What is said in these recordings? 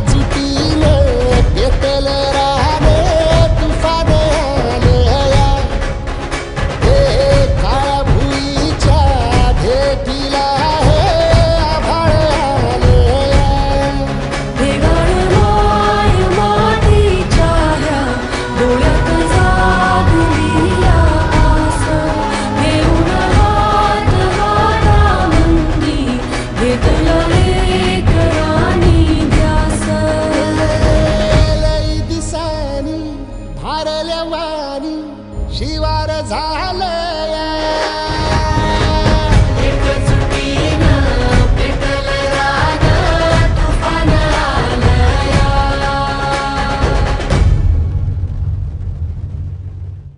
जुटीने पेटल राहणे तुफान आलया हे काळ्या भुईच्या भेटीला हे आभाळ आलया माय मातीच्या डोळ्यात जागुया आस घेऊन हात हातामंदी घेतलं एक राणी ध्यास लई दिसानी भारल्या वाणी शिवार झालया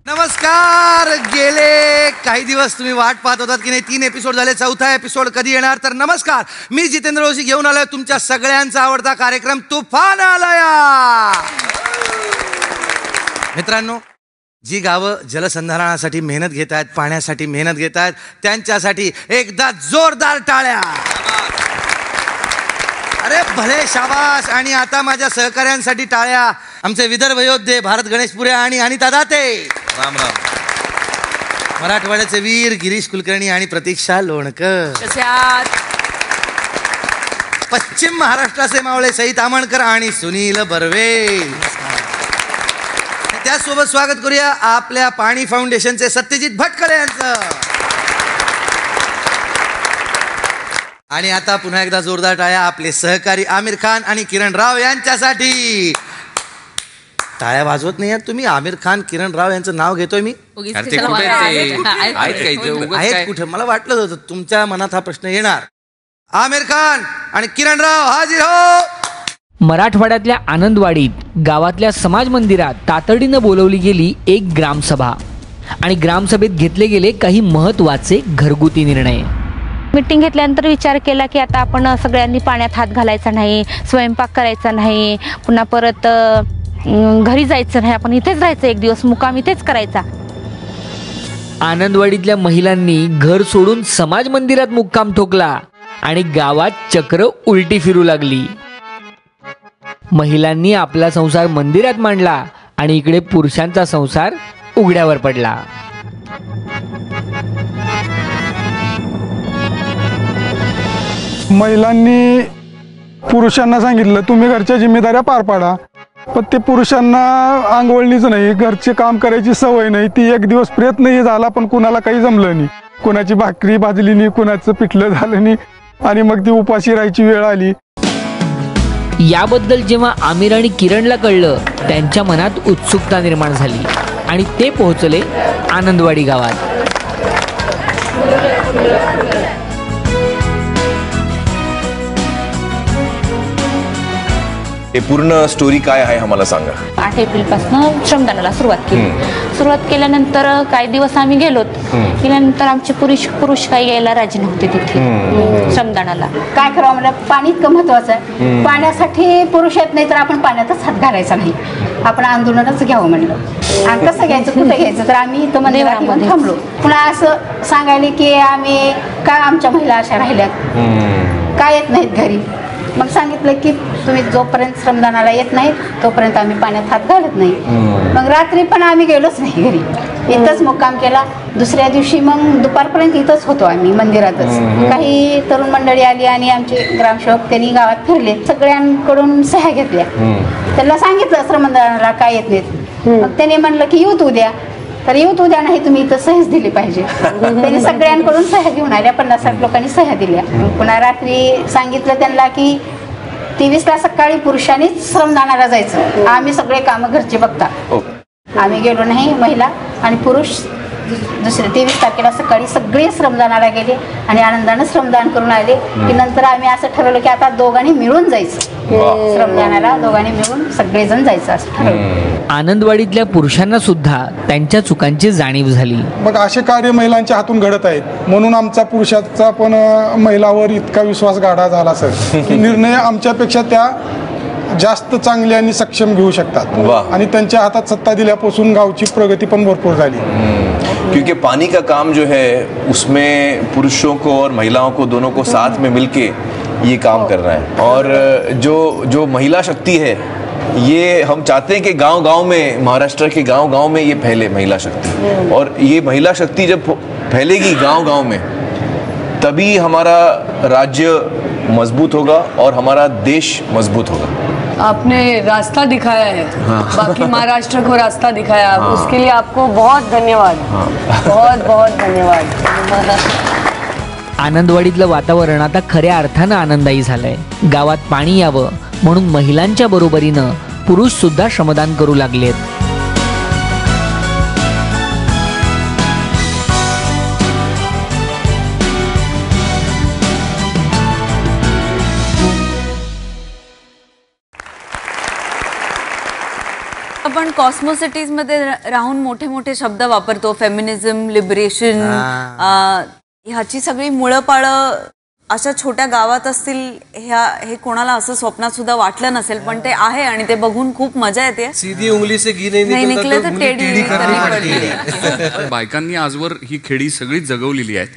नमस्कार. गेले काही दिवस तुम्ही वाट पाहत होतात की नाही, 3 एपिसोड झाले, 4था एपिसोड कधी येणार. तर नमस्कार, मी जितेंद्र जोशी घेऊन आलोय तुमच्या सगळ्यांचा आवडता कार्यक्रम तुफान आलया. मित्रांनो, जी गावं जलसंधारणासाठी मेहनत घेत आहेत, पाण्यासाठी मेहनत घेत आहेत, त्यांच्यासाठी एकदा जोरदार टाळ्या. अरे भले शाबास. आणि आता माझ्या सहकाऱ्यांसाठी टाळ्या. आमचे विदर्भ योद्धे भारत गणेशपुरे आणि अनिता दाते. राम राम. मराठवाड्याचे वीर गिरीश कुलकर्णी आणि प्रतीक्षा लोणकर. पश्चिम महाराष्ट्राचे मावळे सई तामणकर आणि सुनील बर्वे. त्याचसोबत स्वागत करूया आपल्या पाणी फाउंडेशनचे सत्यजित भटकळे यांचं. आणि आता पुन्हा एकदा जोरदार टाळ्या आपले सहकारी आमिर खान आणि किरण राव यांच्यासाठी. टाळ्या वाजवत नाही आहात तुम्ही. आमिर खान, किरण राव यांचं नाव घेतोय मी. आहेत कुठे? मला वाटलं होतं तुमच्या मनात हा प्रश्न येणार. आमिर खान आणि किरण राव हाजीर हो. मराठवाड्यातल्या आनंदवाडीत गावातल्या समाज मंदिरात तातडीनं बोलवली गेली एक ग्रामसभा आणि ग्रामसभेत घेतले गेले काही महत्त्वाचे घरगुती निर्णय. मीटिंग घेतल्यानंतर विचार केला की आता आपण सगळ्यांनी पाण्यात हात घालायचा नाही, स्वयंपाक करायचा नाही, पुन्हा परत घरी जायचं नाही, आपण इथेच राहायचं, एक दिवस मुक्काम इथेच करायचा. आनंदवाडीतल्या महिलांनी घर सोडून समाज मंदिरात मुक्काम ठोकला आणि गावात चक्र उलटी फिरू लागली. महिलांनी आपला संसार मंदिरात मांडला आणि इकडे पुरुषांचा संसार उघड्यावर पडला. महिलांनी पुरुषांना सांगितलं तुम्ही घरच्या जिम्मेदाऱ्या पार पाडा, पण ते पुरुषांना अंगवळणीच नाही, घरचे काम करायची सवय नाही. ती एक दिवस प्रयत्नही झाला पण कुणाला काही जमलं नाही. कुणाची भाकरी भाजली नाही, कुणाचं पिठलं झालं नाही आणि मग ती उपाशी राहायची वेळ आली. याबद्दल जेव्हा आमिर आणि किरणला कळलं त्यांच्या मनात उत्सुकता निर्माण झाली आणि ते पोहोचले आनंदवाडी गावात. हे पूर्ण स्टोरी काय आहे आम्हाला सांगा. 8 एप्रिलपासून श्रमदानाला सुरुवात केल्यानंतर काही दिवस आम्ही गेल्यानंतर आमचे पुरुष काही यायला राजी नव्हते तिथे श्रमदानाला. काय करावं म्हणलं, पाणी इतकं महत्वाचं आहे, पाण्यासाठी पुरुष येत नाही तर आपण पाण्यातच हात घालायचा नाही, आपण आंदोलनच घ्यावं म्हणलं. आणि कसं घ्यायचं, कुठं घ्यायचं, तर आम्ही इथं मंदिरामध्ये थांबलो. पुन्हा असं सांगायले की आम्ही काय आमच्या महिला अशा राहिल्यात, काय येत नाहीत घरी. मग सांगितलं की तुम्ही जोपर्यंत श्रमदानाला येत नाही तोपर्यंत आम्ही पाण्यात हात घालत नाही. मग रात्री पण आम्ही गेलोच नाही घरी, इथंच मुक्काम केला. दुसऱ्या दिवशी मग दुपारपर्यंत इथंच होतो आम्ही मंदिरातच. काही तरुण मंडळी आली आणि आमचे ग्रामसेवक त्यांनी गावात फिरले, सगळ्यांकडून सह्या घेतल्या. त्यांना सांगितलं श्रमदानाला काय येत नाहीत. मग त्याने म्हणलं की येऊ तू उद्या, तर येऊ तू उद्या नाही, तुम्ही इथं सहीच दिली पाहिजे. त्यांनी सगळ्यांकडून सह्या घेऊन आल्या, 50-60 लोकांनी सह्या दिल्या. पुन्हा रात्री सांगितलं त्यांना की 23ला सकाळी पुरुषांनीच श्रमदानाला जायचं, आम्ही सगळे कामं घरचे बघता. आम्ही गेलो नाही, महिला आणि पुरुष दुसऱ्या 23 तारखेला सकाळी सगळे श्रमदानाला गेले आणि आनंदाने श्रमदान करून आले. की नंतर आम्ही असं ठरवलं की आता दोघांनी मिळून जायचं श्रमदानाला, दोघांनी मिळून सगळेजण जायचं असं ठरवलं. आनंदवाडीतल्या पुरुषांना सुद्धा त्यांच्या चुकांची जाणीव झाली. मग असे कार्य महिलांच्या हातून घडत आहेत, म्हणून आमचा पुरुषाचा पण महिलावर इतका विश्वास गाढा झाला सर की निर्णय आमच्यापेक्षा त्या जास्त चांगले आणि सक्षम घेऊ शकतात. आणि त्यांच्या हातात सत्ता दिल्यापासून गावची प्रगती पण भरपूर झाली. क्योंकि पानी का काम जो है उसमें पुरुषों को और महिलाओं को दोनों को साथ में मिलके ये काम करना है। और जो महिला शक्ति है ये हम चाहते हैं कि गांव-गांव में, महाराष्ट्र के गांव-गांव में ये फैले महिला शक्ति। और ये महिला शक्ति जब फैलेगी गांव-गांव में तभी हमारा राज्य मजबूत होगा और हमारा देश मजबूत होगा। आपने रास्ता दिखाया है, बाकी महाराष्ट्र को रास्ता दिखाया, उसके लिए आपको बहुत धन्यवाद। बहुत बहुत धन्यवाद। आनंदवाडीतलं वातावरण आता खऱ्या अर्थानं आनंदायी झालंय. गावात पाणी यावं म्हणून महिलांच्या बरोबरीनं पुरुष सुद्धा श्रमदान करू लागलेत. आपण कॉस्मोसिटीज मध्ये राहून मोठे मोठे शब्द वापरतो, फेमिनिझम, लिबरेशन, ह्याची सगळी मुळंपाळं अशा छोट्या गावात असतील, हे कोणाला असं स्वप्नात सुद्धा वाटलं नसेल, पण ते आहे आणि ते बघून खूप मजा येते. सीधी उंगली से घी नाही निकले तर टेढ़ी करनी. बायकांनी आजवर ही खेडी सगळी जगवलेली आहेत.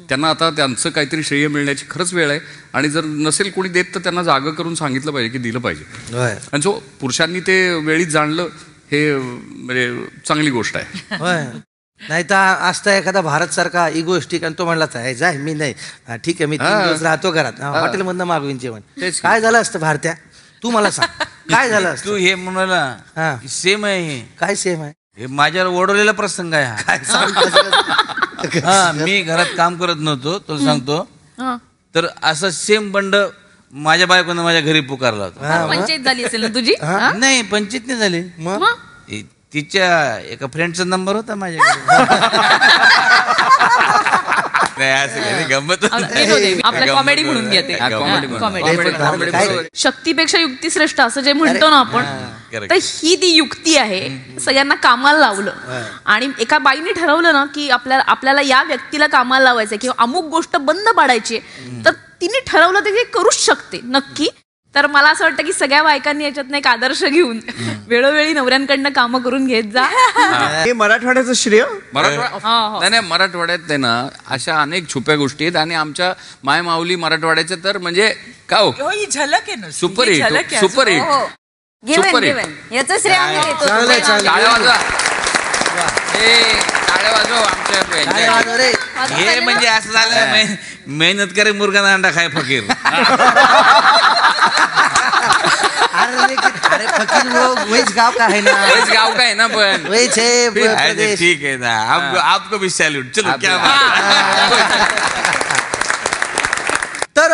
त्यांना आता त्यांचं काहीतरी श्रेय मिळण्याची खरंच वेळ आहे. आणि जर नसेल कोणी देत तर त्यांना जागं करून सांगितलं पाहिजे की दिलं पाहिजे. आणि जो पुरुषांनी ते वेळीच जाणलं हे म्हणजे चांगली गोष्ट आहे. नाही तर असता एखादा भारत सारखा इगोइस्टिक आणि तो म्हणला जाय मी नाही, ठीक आहे मी 3 दिवस राहतो घरात, हॉटेलमधनं मागवीन जेवण. काय झालं असतं भारत्या, तू मला सांग काय झालं असतं. तू हे म्हणाला सेम आहे. हे काय सेम आहे? हे माझ्यावर ओढवलेला प्रसंग आहे. काय सांग. मी घरात काम करत नव्हतो तुला सांगतो, तर असं सेम बंड माझ्या बायकोनं माझ्या घरी पुकारला होता. पंचायत झाली असेल ना तुझी? नाही पंचायत नाही झाली. मग तिच्या एका फ्रेंडचा नंबर होता माझ्याकडे. गंमत आपल्या कॉमेडी म्हणून घेते. शक्तीपेक्षा युक्ती श्रेष्ठ असं जे म्हणतो ना आपण, तर ही ती युक्ती आहे. सगळ्यांना कामाला लावलं आणि एका बाईने ठरवलं ना की आपल्याला या व्यक्तीला कामाला लावायचं किंवा अमुक गोष्ट बंद पाडायची, तर तिने ठरवलं ते करूच शकते नक्की. तर मला असं वाटतं की सगळ्या बायकांनी याच्यातनं एक आदर्श घेऊन वेळोवेळी नवऱ्यांकडनं कामं करून घेत जा. हे मराठवाड्याचं श्रेय. नाही मराठवाड्यात ना अशा अनेक छुप्या गोष्टी आहेत. आणि आमच्या माय माऊली मराठवाड्याच्या तर म्हणजे का हो झलक आहे. Super hit, super hit, super hit. याचं श्रेय आम्ही देतो. टाळ्या वाजवा, टाळ्या वाजवा आमच्या. हे म्हणजे असं झालं, मेहनत करे मुर्गा अंडा खाय फकीर. अरे फकीर वहीच गाव का है ना, वहीच गाव का है ना, पण वहीच है प्रदेश. ठीक है ना, आपको भी सैल्यूट. चलो क्या तर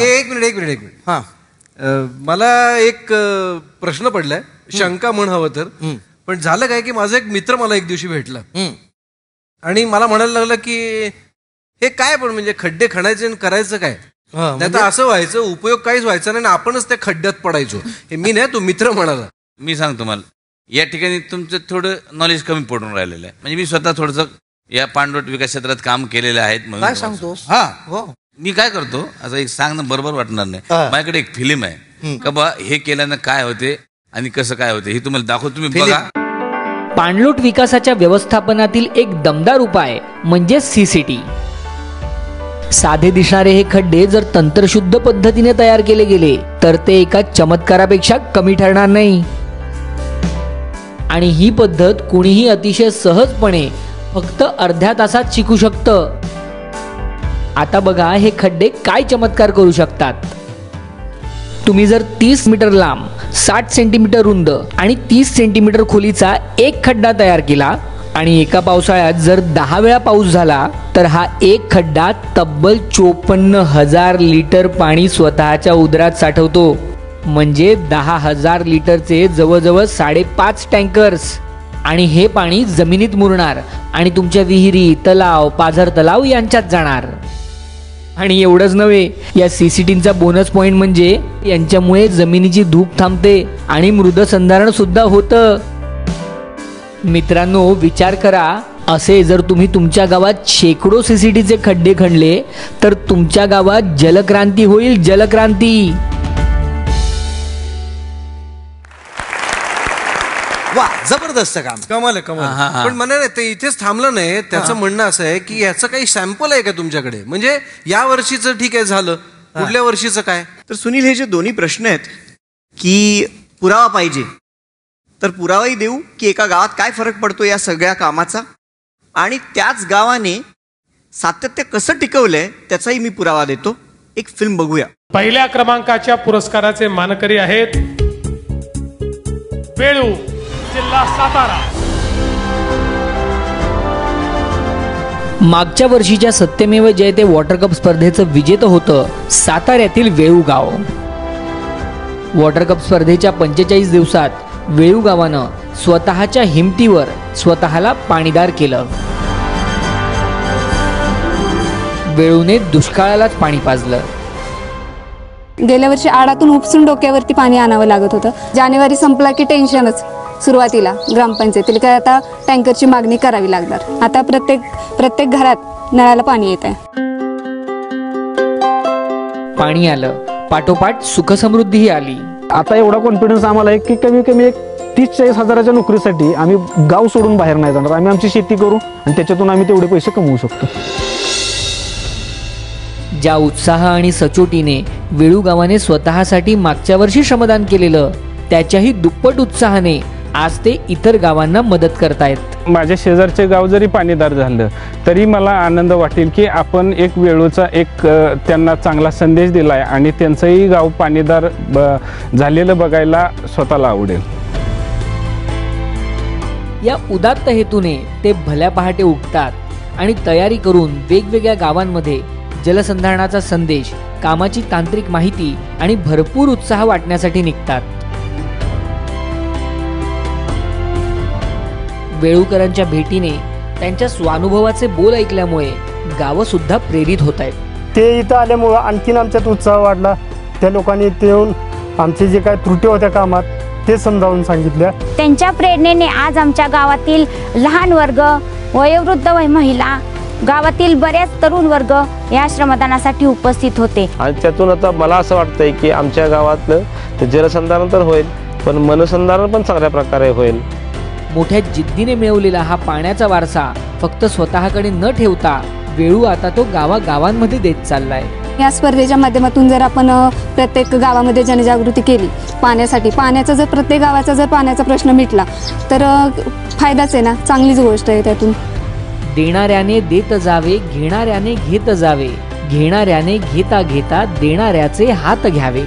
एक मिनिट हा, मला एक प्रश्न पडलाय, शंका म्हण हवं तर. पण झालं काय की माझा एक मित्र मला एक दिवशी भेटला आणि मला म्हणायला लागलं की हे काय, पण म्हणजे खड्डे खणायचे आणि करायचं काय, नाही तर असं व्हायचं उपयोग काहीच व्हायचा नाही, आपणच त्या खड्ड्यात पडायचो. हे मी नाही, तो मित्र म्हणाला. मी सांगतो, मला या ठिकाणी तुमचं थोडं नॉलेज कमी पडून राहिलेलं आहे. म्हणजे मी स्वतः थोडंसं या पाणलोट विकास क्षेत्रात काम केलेलं आहे. काय सांगतो? हा, मी काय करतो, असं एक सांगणं बरोबर वाटणार नाही. माझ्याकडे एक फिल्म आहे का बा, हे केल्यानं काय होते आणि कसं काय होते हे तुम्हाला दाखवतो, तुम्ही बघा. पाणलोट विकासाच्या व्यवस्थापनातील एक दमदार उपाय म्हणजे सीसीटी. साधे दिसणारे हे खड्डे जर तंत्रशुद्ध पद्धतीने तयार केले गेले तर ते एका चमत्कारापेक्षा कमी ठरणार नाही. आणि ही पद्धत कुणीही अतिशय सहजपणे फक्त अर्ध्या तासात शिकू शकतं. आता बघा हे खड्डे काय चमत्कार करू शकतात. तुम्ही जर 30 मीटर लांब, 60 सेंटीमीटर रुंद आणि 30 सेंटीमीटर खोलीचा एक खड्डा तयार केला आणि एका पावसाळ्यात जर 10 वेळा पाऊस झाला तर हा एक खड्डा तब्बल 54,000 लिटर पाणी स्वतःच्या उदरात साठवतो. म्हणजे 10,000 लिटरचे जवळजवळ 5.5 टँकर्स. आणि हे पाणी जमिनीत मुरणार आणि तुमच्या विहिरी, तलाव, पाझर तलाव यांच्यात जाणार. आणि एवढंच नव्हे, या सीसीटीचा बोनस पॉइंट म्हणजे यांच्यामुळे जमिनीची धूप थांबते आणि मृदसंधारण सुद्धा होतं. मित्रांनो, विचार करा, असे जर तुम्ही तुमच्या गावात शेकडो सीसीटीचे खड्डे खणले तर तुमच्या गावात जलक्रांती होईल, जलक्रांती. वा, जबरदस्त काम. कमाल आहे, कमाल. पण मला ते इथेच थांबलं नाही. त्याचं म्हणणं असं आहे की याचं काही सॅम्पल आहे का तुमच्याकडे? म्हणजे या वर्षीचं ठीक आहे झालं, पुढल्या वर्षीचं काय? तर सुनील, हे जे दोन्ही प्रश्न आहेत की पुरावा पाहिजे, तर पुरावाही देऊ की एका गावात काय फरक पडतो या सगळ्या कामाचा, आणि त्याच गावाने सातत्य कसं टिकवलंय त्याचाही मी पुरावा देतो. एक फिल्म बघूया. पहिल्या क्रमांकाच्या पुरस्काराचे मानकरी आहेत वेळू, जिल्हा सातारा. मागच्या वर्षीच्या सत्यमेव जयते वॉटर कप स्पर्धेचं विजेतं होतं साताऱ्यातील वेळू गाव. वॉटर कप स्पर्धेच्या 45 दिवसात वेळू गावानं स्वतःच्या हिमतीवर स्वतःला पाणीदार केलं. वेळूने दुष्काळालाच पाणी पाजलं. गेल्या वर्षी आडातून उपसून डोक्यावरती पाणी आणावं लागत होतं. जानेवारी संपला की टेन्शनच सुरुवातीला ग्रामपंचायतीला, काय आता टँकरची मागणी करावी लागणार. आता प्रत्येक घरात नळाला पाणी येत आहे. पाणी आलं, पाठोपाठ सुखसमृद्धीही आली. आता एवढा कॉन्फिडन्स आम्हाला आहे की कमी कमी एक 30-40 हजाराच्या नोकरीसाठी आम्ही गाव सोडून बाहेर नाही जाणार. आम्ही आमची शेती करू आणि त्याच्यातून आम्ही तेवढे पैसे कमवू शकतो. ज्या उत्साह आणि सचोटीने वेळू गावाने स्वतःसाठी मागच्या वर्षी श्रमदान केलेलं, त्याच्याही दुप्पट उत्साहाने आज ते इतर गावांना मदत करतायत. माझ्या शेजारचे गाव जरी पाणीदार झालं तरी मला आनंद वाटेल की आपण एक वेळूचा एक त्यांना चांगला संदेश दिलाय आणि त्यांचंही गाव पाणीदार झालेलं बघायला स्वतःला आवडेल. या उदात्त हेतूने ते भल्या पहाटे उठतात आणि तयारी करून वेगवेगळ्या गावांमध्ये जलसंधारणाचा संदेश, कामाची तांत्रिक माहिती आणि भरपूर उत्साह वाटण्यासाठी निघतात. वेळूकरांच्या भेटीने त्यांच्या स्वानुभवाचे बोल ऐकल्यामुळे गावं सुद्धा प्रेरित होत आहेत. ते इथं आल्यामुळं आणखीन आमच्यात उत्साह वाढला. त्या लोकांनी इथे येऊन आमचे जे काय त्रुटी होत्या कामात ते समजावून सांगितल्या. त्यांच्या प्रेरणेने आज आमच्या गावातील लहान वर्ग, वयोवृद्ध महिला, गावातील बरेच तरुण वर्ग या श्रमदानासाठी उपस्थित होते. आणि त्यातून आता मला असं वाटतंय की आमच्या गावातलं जलसंधारण तर होईल, पण मनसंधारण पण चांगल्या प्रकारे होईल. मोठ्या जिद्दीने मिळवलेला हा पाण्याचा वारसा फक्त स्वतःकडे न ठेवता वेळू आता तो गावागावांमध्ये देत चाललाय. या स्पर्धेच्या माध्यमातून जर आपण प्रत्येक गावामध्ये जनजागृती केली पाण्यासाठी, पाण्याचा जर प्रत्येक गावाचा जर पाण्याचा प्रश्न मिटला तर फायदाच आहे ना, चांगलीच गोष्ट आहे. त्यातून देणाऱ्याने देत जावे, घेणाऱ्याने घेत जावे, घेणाऱ्याने घेता घेता देणाऱ्याचे हात घ्यावे.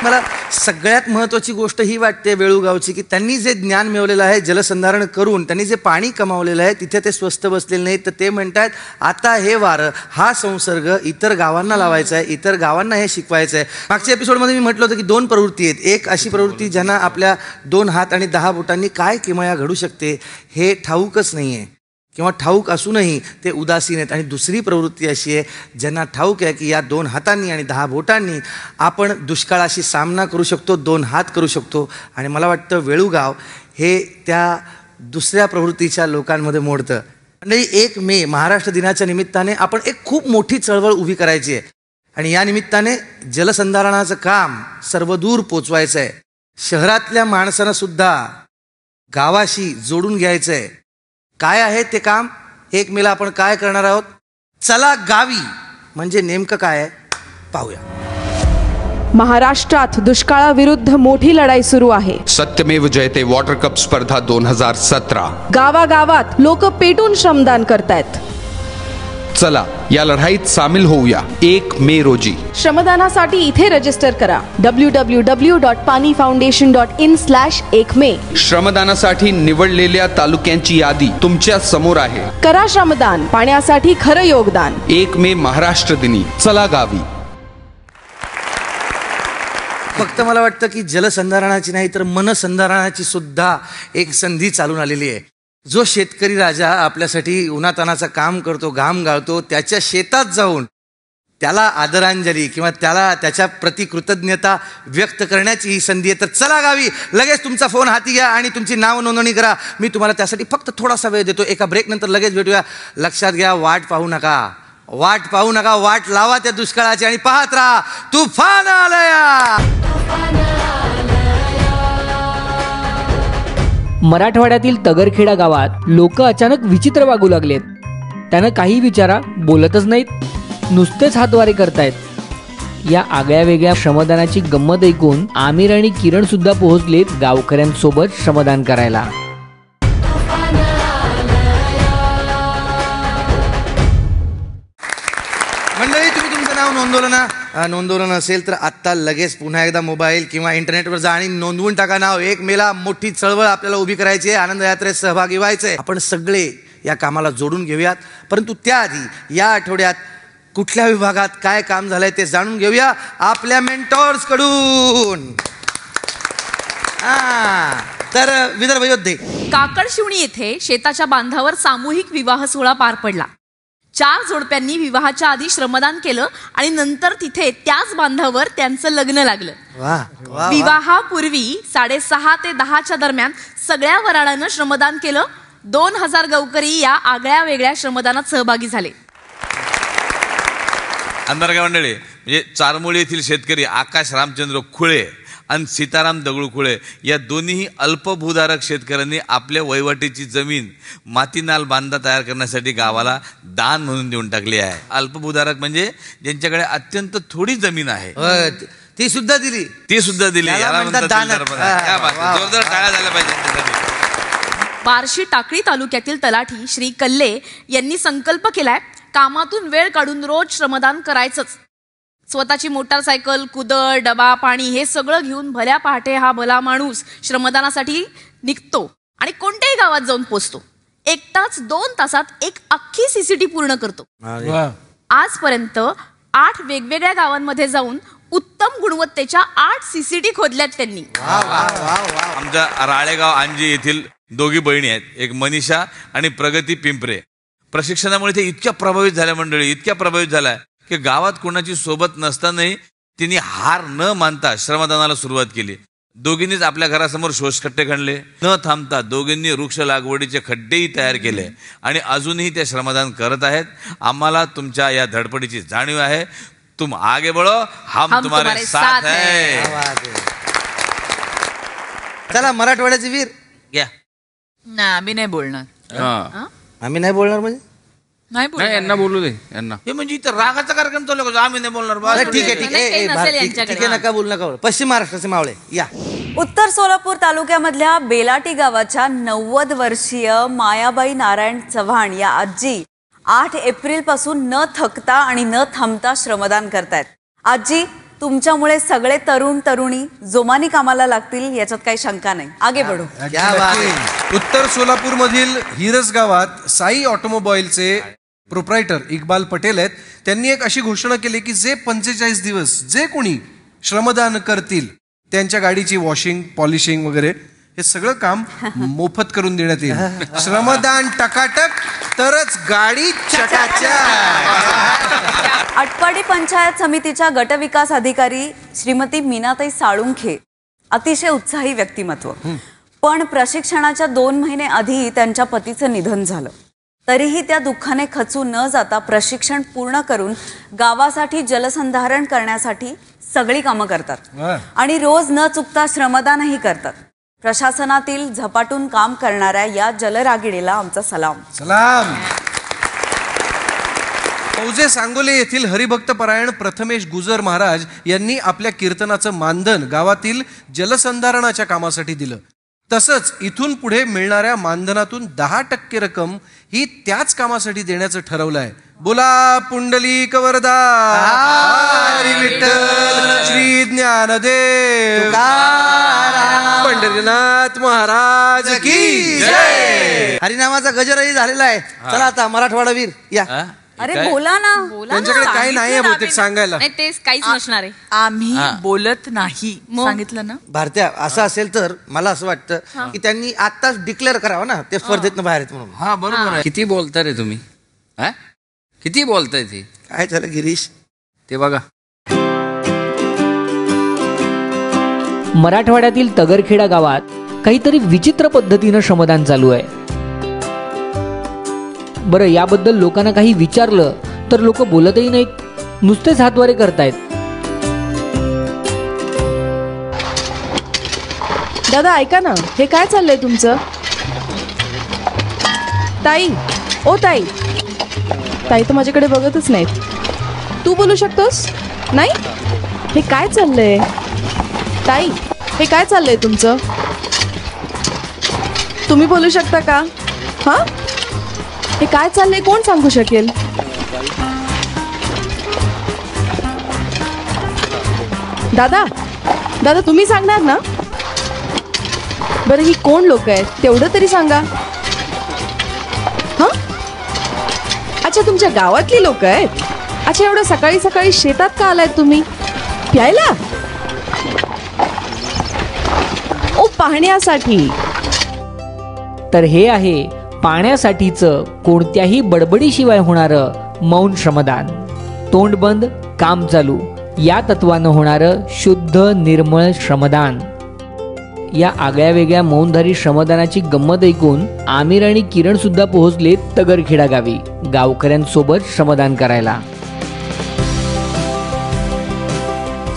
मला सगळ्यात महत्त्वाची गोष्ट ही वाटते वेळूगावची की त्यांनी जे ज्ञान मिळवलेलं आहे जलसंधारण करून, त्यांनी जे पाणी कमावलेलं आहे तिथे ते स्वस्त बसलेले नाहीत. तर ते म्हणतात आता हे वारं, हा संसर्ग इतर गावांना लावायचा आहे, इतर गावांना हे शिकवायचं आहे. मागच्या एपिसोडमध्ये मी म्हटलं होतं की 2 प्रवृत्ती आहेत. एक अशी प्रवृत्ती ज्यांना आपल्या 2 हात आणि 10 बोटांनी काय किमया घडू शकते हे ठाऊकच नाही आहे, किंवा ठाऊक असूनही ते उदासीन आहेत. आणि दुसरी प्रवृत्ती अशी आहे ज्यांना ठाऊक आहे की या 2 हातांनी आणि 10 बोटांनी आपण दुष्काळाशी सामना करू शकतो, 2 हात करू शकतो. आणि मला वाटतं वेळूगाव हे त्या दुसऱ्या प्रवृत्तीच्या लोकांमध्ये मोडतं. म्हणजे 1 मे महाराष्ट्र दिनाच्या निमित्ताने आपण एक खूप मोठी चळवळ उभी करायची आहे आणि या निमित्ताने जलसंधारणाचं काम सर्वदूर पोचवायचं आहे. शहरातल्या माणसांना सुद्धा गावाशी जोडून घ्यायचं आहे. काय आहे ते काम? 1 मेला आपण काय करणार आहोत? चला गावी म्हणजे नेमकं काय आहे पाहूया. महाराष्ट्रात दुष्काळाविरुद्ध मोठी लढाई सुरू आहे. सत्यमेव जयते वॉटर कप स्पर्धा 2017. गावागावात लोक पेटून श्रमदान करतायत. चला या लढाईत सामील होऊया. 1 मे रोजी श्रमदानासाठी इथे रजिस्टर करा. www.panifoundation.in/1 मे. श्रमदानासाठी निवडलेल्या तालुक्यांची यादी तुमच्या समोर आहे. करा श्रमदान, पाण्यासाठी खरं योगदान. 1 मे महाराष्ट्र दिनी चला गावी. फक्त मला वाटतं की जलसंधारणाची नाही तर मनसंधारणाची सुद्धा एक संधी चालून आलेली आहे. जो शेतकरी राजा आपल्यासाठी उन्हातानाचं काम करतो, घाम गाळतो, त्याच्या शेतात जाऊन त्याला आदरांजली किंवा त्याला त्याच्या प्रति कृतज्ञता व्यक्त करण्याची ही संधी आहे. तर चला गावी, लगेच तुमचा फोन हाती घ्या आणि तुमची नाव नोंदणी करा. मी तुम्हाला त्यासाठी फक्त थोडासा वेळ देतो. एका ब्रेक नंतर लगेच भेटूया. लक्षात घ्या, वाट पाहू नका, वाट पाहू नका, वाट लावा त्या दुष्काळाची आणि पाहत राहा तुफान आलया. मराठवाड्यातील तगरखेडा गावात लोक अचानक विचित्र वागू लागलेत. त्यानं काही विचारा बोलतच नाहीत, नुसतेच हातवारे करतायत. या आगळ्या वेगळ्या श्रमदानाची गंमत ऐकून आमिर आणि किरण सुद्धा पोहोचलेत गावकऱ्यांसोबत श्रमदान करायला. मंडळी, तुम्ही तुमचं नाव नोंदवलं नसेल तर आत्ता लगेच पुन्हा एकदा मोबाईल किंवा इंटरनेटवर जा आणि नोंदवून टाका नाव. 1 मेला मोठी चळवळ आपल्याला उभी करायची आहे, आनंद यात्रेत सहभागी व्हायचंय. आपण सगळे या कामाला जोडून घेऊयात. परंतु त्याआधी या आठवड्यात कुठल्या विभागात काय काम झालंय ते जाणून घेऊया आपल्या मेंटॉर्स कडून. तर विदर्भ योद्धे, काकडशिवणी येथे शेताच्या बांधावर सामूहिक विवाह सोहळा पार पडला. 4 जोडप्यांनी विवाहाच्या आधी श्रमदान केलं आणि नंतर तिथे त्याच बांधावर त्यांचं लग्न लागलं. विवाहापूर्वी 6:30 ते 10च्या दरम्यान सगळ्या वराडानं श्रमदान केलं. 2000 गावकरी या आगळ्या वेगळ्या श्रमदानात सहभागी झाले. अंधारगाव मंडळी म्हणजे चारमोळी येथील शेतकरी आकाश रामचंद्र खुळे आणि सीताराम दगडू खुळे या दोन्हीही अल्पभूधारक शेतकऱ्यांनी आपल्या वहिवाटीची जमीन मातीनाल बांधा तयार करण्यासाठी गावाला दान म्हणून देऊन टाकली आहे. अल्पभूधारक म्हणजे ज्यांच्याकडे अत्यंत थोडी जमीन आहे ती सुद्धा दिली. याला म्हणतात दान. जोरदार टाळ्या झाल्या पाहिजे. बार्शी टाकळी तालुक्यातील तलाठी श्री कल्ले यांनी संकल्प केलाय, कामातून वेळ काढून रोज श्रमदान करायचंच. स्वतःची मोटारसायकल, कुदळ, डबा, पाणी हे सगळं घेऊन भल्या पहाटे हा भला माणूस श्रमदानासाठी निघतो आणि कोणत्याही गावात जाऊन पोचतो. 1 तास 2 तासात एक अख्खी सीसीटी पूर्ण करतो. आजपर्यंत 8 वेगवेगळ्या गावांमध्ये जाऊन उत्तम गुणवत्तेच्या 8 सीसीटी खोदल्यात त्यांनी. आमच्या राळेगाव अंजी येथील दोघी बहिणी आहेत, एक मनीषा आणि प्रगती पिंपरे. प्रशिक्षणामुळे ते इतक्या प्रभावित झाल्या मंडळी, इतक्या प्रभावित झाल्या की गावात कोणाची सोबत नसतानाही तिने हार न मानता श्रमदानाला सुरुवात केली. दोघींनीच आपल्या घरासमोर शोषखड्डे खणले, न थांबता दोघींनी वृक्ष लागवडीचे खड्डेही तयार केले आणि अजूनही ते श्रमदान करत आहेत. आम्हाला तुमच्या या धडपडीची जाणीव आहे. तुम आगे बढ़ो, हम तुम्हारे साथ हैं. चला मराठवाड्याचे वीर घ्या. नाही, आम्ही नाही बोलणार. आम्ही नाही बोलणार म्हणजे नाही नाही, यांना बोलू दे. यांना हे म्हणजे इथं रागाचा कार्यक्रम चालू आहे, आम्ही नाही बोलणार. ठीक आहे, नका बोलू नका. पश्चिम महाराष्ट्राचे मावळे या. उत्तर सोलापूर तालुक्यामधल्या बेलाटी गावाच्या 90 वर्षीय मायाबाई नारायण चव्हाण या आजी 8 एप्रिल पासून न थकता आणि न थांबता श्रमदान करतायत. आजी, तुमच्यामुळे सगळे तरुण तरुणी जोमानी कामाला लागतील याच्यात काही शंका नाही. आगे बढो. उत्तर सोलापूर मधील हिरस गावात साई ऑटोमोबाईलचे प्रोप्रायटर इक्बाल पटेल आहेत. त्यांनी एक अशी घोषणा केली की जे 45 दिवस जे कोणी श्रमदान करतील त्यांच्या गाडीची वॉशिंग, पॉलिशिंग वगैरे हे सगळं काम मोफत करून देण्यात येईल. श्रमदान टकाटक तरच गाडी चकाचक. आटपाडी पंचायत समितीच्या गटविकास अधिकारी श्रीमती मीनाताई साळुंखे अतिशय उत्साही व्यक्तिमत्व, पण प्रशिक्षणाच्या 2 महिने आधी त्यांच्या पतीचं निधन झालं. तरीही त्या दुःखाने खचून न जाता प्रशिक्षण पूर्ण करून गावासाठी जलसंधारण करण्यासाठी सगळी कामं करतात आणि रोज न चुकता श्रमदानही करतात. प्रशासनातील झपाटून काम करणाऱ्या या जलरागिणीला आमचा सलाम. सलाम. मौजे सांगोले येथील हरिभक्त परायण प्रथमेश गुजर महाराज यांनी आपल्या कीर्तनाचं मानधन गावातील जलसंधारणाच्या कामासाठी दिलं. तसंच इथून पुढे मिळणाऱ्या मानधनातून 10% रक्कम ही त्याच कामासाठी देण्याचं ठरवलं आहे. बोला पुंडलिक वरदा हरी विठ्ठल श्री ज्ञानदेव पंढरीनाथ महाराज की जय. हरिनामाचा गजरही झालेला आहे. चला आता मराठवाडा वीर या. अरे बोला ना. त्यांच्याकडे काही नाही बहुतेक सांगायला. नाही, तेच काहीच नसणार आहे. आम्ही बोलत नाही सांगितलं ना. भारत्या असं असेल तर मला असं वाटतं की त्यांनी आताच डिक्लेअर करावं ना ते स्पर्धेतनं बाहेर आहेत म्हणून. हा बरोबर आहे. किती बोलताय रे तुम्ही, किती बोलताय ते. काय झालं गिरीश ते बघा. मराठवाड्यातील तगरखेडा गावात काहीतरी विचित्र पद्धतीनं श्रमदान चालू आहे. बरं, याबद्दल लोकांना काही विचारलं तर लोक बोलतही नाहीत, नुसतेच हातवारे करतायत. दादा ऐका ना, हे काय चाललंय तुमचं? ताई, ओ ताई, ताई तर माझ्याकडे बघतच नाहीत. तू बोलू शकतोस? नाही? हे काय चाललंय? ताई, हे काय चाललंय तुमचं? तुम्ही बोलू शकता का? हां, हे काय चाललंय कोण सांगू शकेल? दादा, दादा तुम्ही सांगणार ना? बरं, ही कोण लोक आहेत तेवढं तरी सांगा. हां, अच्छा, तुमच्या गावातली लोक आहेत. अच्छा, एवढं सकाळी सकाळी शेतात का आलायत तुम्ही? प्यायला? ओ, पाहण्यासाठी. तर हे आहे पाण्यासाठीचं कोणत्याही बडबडीशिवाय होणारं मौन श्रमदान. तोंड बंद, काम चालू या तत्वानं होणारं शुद्ध निर्मळ श्रमदान. या आगळ्या वेगळ्या मौनधारी श्रमदानाची गंमत ऐकून आमिर आणि किरण सुद्धा पोहोचले तगरखेडा गावी गावकऱ्यांसोबत श्रमदान करायला.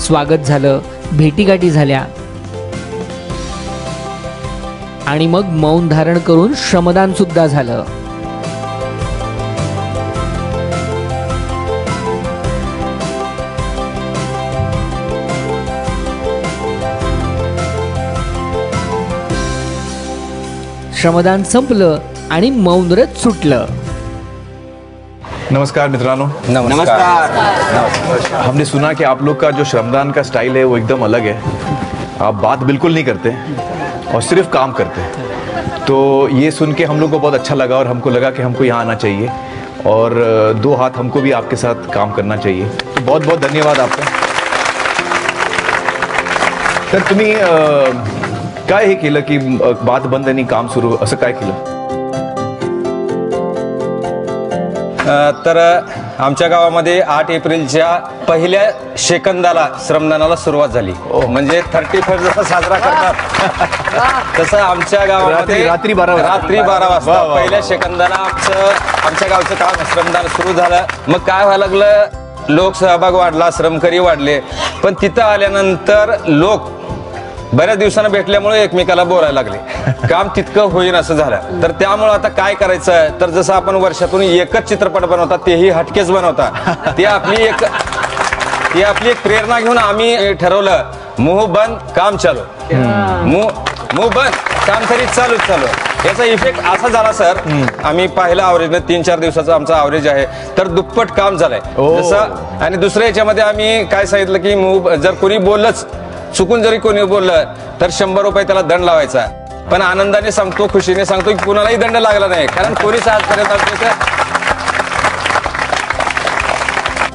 स्वागत झालं, भेटीगाठी झाल्या आणि मग मौन धारण करून श्रमदान सुद्धा झालं. श्रमदान संपलं आणि मौन व्रत सुटलं. नमस्कार मित्रांनो. नमस्कार. हमने सुना कि आप लोग का जो श्रमदान का स्टाइल है वो एकदम अलग है. आप बात बिल्कुल नहीं करते और सिर्फ काम करते हैं. तो ये सुन के हम लोग को बहुत अच्छा लगा और हमको लगा कि हमको यहाँ आना चाहिए और 2 हाथ हमको भी आपके साथ काम करना चाहिए. तो बहुत बहुत धन्यवाद आपका. तर तुम्ही काय हे केलं की बात बंद आणि काम सुरू, असं काय केलं? तर आमच्या गावामध्ये 8 एप्रिलच्या पहिल्या सेकंदाला श्रमदानाला सुरुवात झाली. म्हणजे 31 जसा साजरा करतात तसं आमच्या गावामध्ये रात्री 12 वाजता पहिल्या सेकंदाला आमच्या गावचं काम श्रमदान सुरू झालं. मग काय व्हायला लागलं, लोक सहभाग वाढला, श्रमकरी वाढले. पण तिथं आल्यानंतर लोक बऱ्याच दिवसांना भेटल्यामुळे एकमेकाला बोलायला लागले. काम तितकं होईन असं झालं. तर त्यामुळे आता काय करायचं आहे, तर जसं आपण वर्षातून एकच चित्रपट बनवतात, तेही हटकेच बनवतात. ती आपली एक प्रेरणा घेऊन आम्ही ठरवलं, मुंह बंद काम चालू, मुंह बंद काम तरी चालू. याचा इफेक्ट असा झाला सर, आम्ही पाहिलं आवरेजने 3-4 दिवसाचं आमचं आवरेज आहे, तर दुप्पट काम झालंय जसं. आणि दुसऱ्या याच्यामध्ये आम्ही काय सांगितलं की जर कोणी बोललंच, चुकून जरी कोणी बोललं तर 100 रुपये त्याला दंड लावायचा. पण आनंदाने सांगतो, खुशीने सांगतो की कुणालाही दंड लागला नाही, कारण कोणीच आजपर्यंत.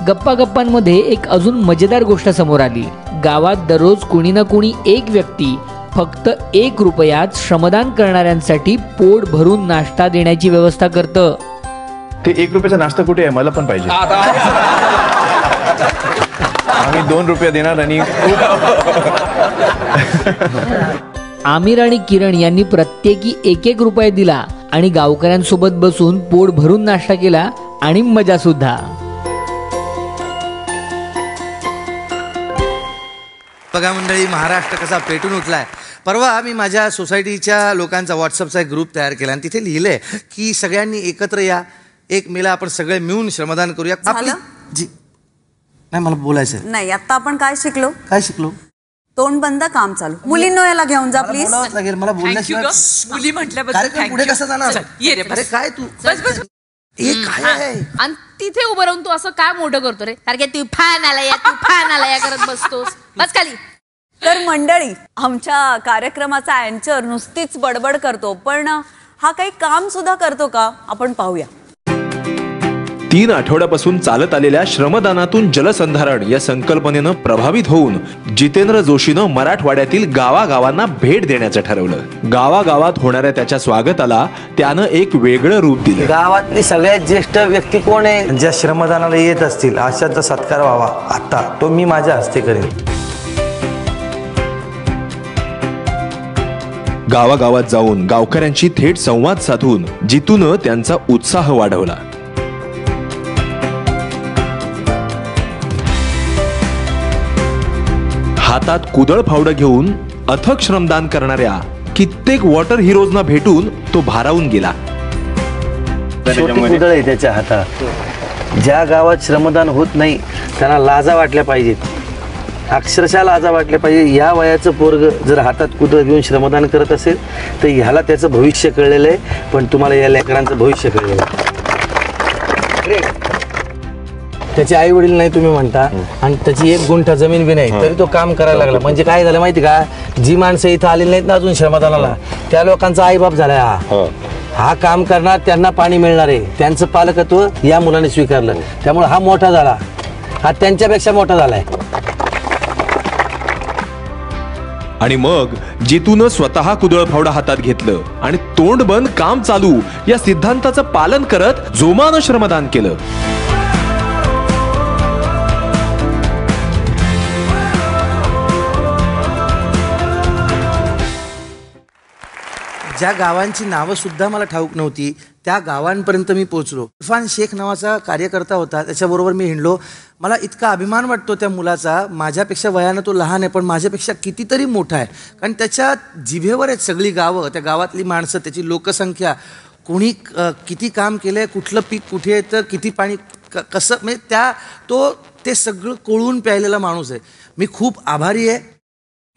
गप्पा गप्पांमध्ये एक अजून मजेदार गोष्ट समोर आली. गावात दररोज कोणी ना कोणी एक व्यक्ती फक्त 1 रुपयात श्रमदान करणाऱ्यांसाठी पोट भरून नाश्ता देण्याची व्यवस्था करतं. ते 1 रुपयाचा नाश्ता कुठे आहे, मला पण पाहिजे. आम्ही 2 रुपये देणार. आणि आमिर आणि किरण यांनी प्रत्येकी 1-1 रुपये दिला आणि गावकऱ्यांसोबत बसून पोट भरून नाश्ता केला आणि मजा सुद्धा. बघा मंडळी, महाराष्ट्र कसा पेटून उठलाय. परवा मी माझ्या सोसायटीच्या लोकांचा व्हॉट्सअपचा एक ग्रुप तयार केला आणि तिथे लिहिलंय की सगळ्यांनी एकत्र या, 1 मेला आपण सगळे मिळून श्रमदान करूया. जी नाही, मला बोलायचं नाही. आता आपण काय शिकलो? तोंड बंद काम चालू. मुलींनो याला घेऊन जा प्लीज. लागेल मला बोलण्याशिवाय. मुली म्हटल्याबद्दल पुढे कसं जाणार? अरे काय तू आणि तिथे उभं राहून तू असं काय मोठं करतो रे, सारखे तू फॅन आलाय करत बसतोस. बस खाली. तर मंडळी, आमच्या कार्यक्रमाचा अँकर नुसतीच बडबड करतो, पण हा काही काम सुद्धा करतो का, आपण पाहूया. 3 आठवड्यापासून चालत आलेल्या श्रमदानातून जलसंधारण या संकल्पनेनं प्रभावित होऊन जितेंद्र जोशीनं मराठवाड्यातील गावागावांना भेट देण्याचं ठरवलं. गावागावात होणाऱ्या त्याच्या स्वागताला त्यानं एक वेगळं रूप दिलं. गावातली सगळ्यात ज्येष्ठ व्यक्ती कोण आहे, ज्या श्रमदानाला येत असतील अशांचा सत्कार व्हावा. आता तो मी माझ्या हस्ते करेन. गावागावात जाऊन गावकऱ्यांशी थेट संवाद साधून जितूनं त्यांचा उत्साह वाढवला. हातात कुदळ फावडं घेऊन अथक श्रमदान करणाऱ्या कित्येक वॉटर हिरोजना भेटून तो भारावून गेला. छोटी कुदळ आहे त्याच्या हातात. ज्या गावात श्रमदान होत नाही त्यांना लाजा वाटल्या पाहिजेत, अक्षरशः लाजा वाटल्या पाहिजे. या वयाचं पोरग जर हातात कुदळ घेऊन श्रमदान करत असेल तर ह्याला त्याचं भविष्य कळलेलं आहे, पण तुम्हाला या लेकरांचं भविष्य कळलेलं आहे. त्याचे आई वडील नाही तुम्ही म्हणता, आणि त्याची 1 गुंठा जमीन बी नाही, तरी तो काम करायला लागला. म्हणजे काय झालं माहिती का, जी माणसं इथं आलेली नाहीत ना अजून श्रमदानाला, त्या लोकांचा आईबाप झालाय हा काम करणार, त्यांना पाणी मिळणार आहे, त्यांचं पालकत्व या मुलाने स्वीकारलं, त्यामुळे हा मोठा झाला, हा त्यांच्यापेक्षा मोठा झालाय. आणि मग जितून स्वतः कुदळ फावडा हातात घेतलं आणि तोंड बंद काम चालू या सिद्धांताचं पालन करत जोमानं श्रमदान केलं. ज्या गावांची नावं सुद्धा मला ठाऊक नव्हती त्या गावांपर्यंत मी पोहोचलो. इरफान शेख नावाचा कार्यकर्ता होता, त्याच्याबरोबर मी हिंडलो. मला इतका अभिमान वाटतो त्या मुलाचा. माझ्यापेक्षा वयानं तो लहान आहे, पण माझ्यापेक्षा कितीतरी मोठा आहे. कारण त्याच्या जिभेवर आहेत सगळी गावं, त्या गावातली माणसं, त्याची लोकसंख्या, कोणी किती काम केलं आहे, कुठलं पीक कुठे येतं, किती पाणी कसं, म्हणजे ते सगळं कोळून प्यायलेला माणूस आहे. मी खूप आभारी आहे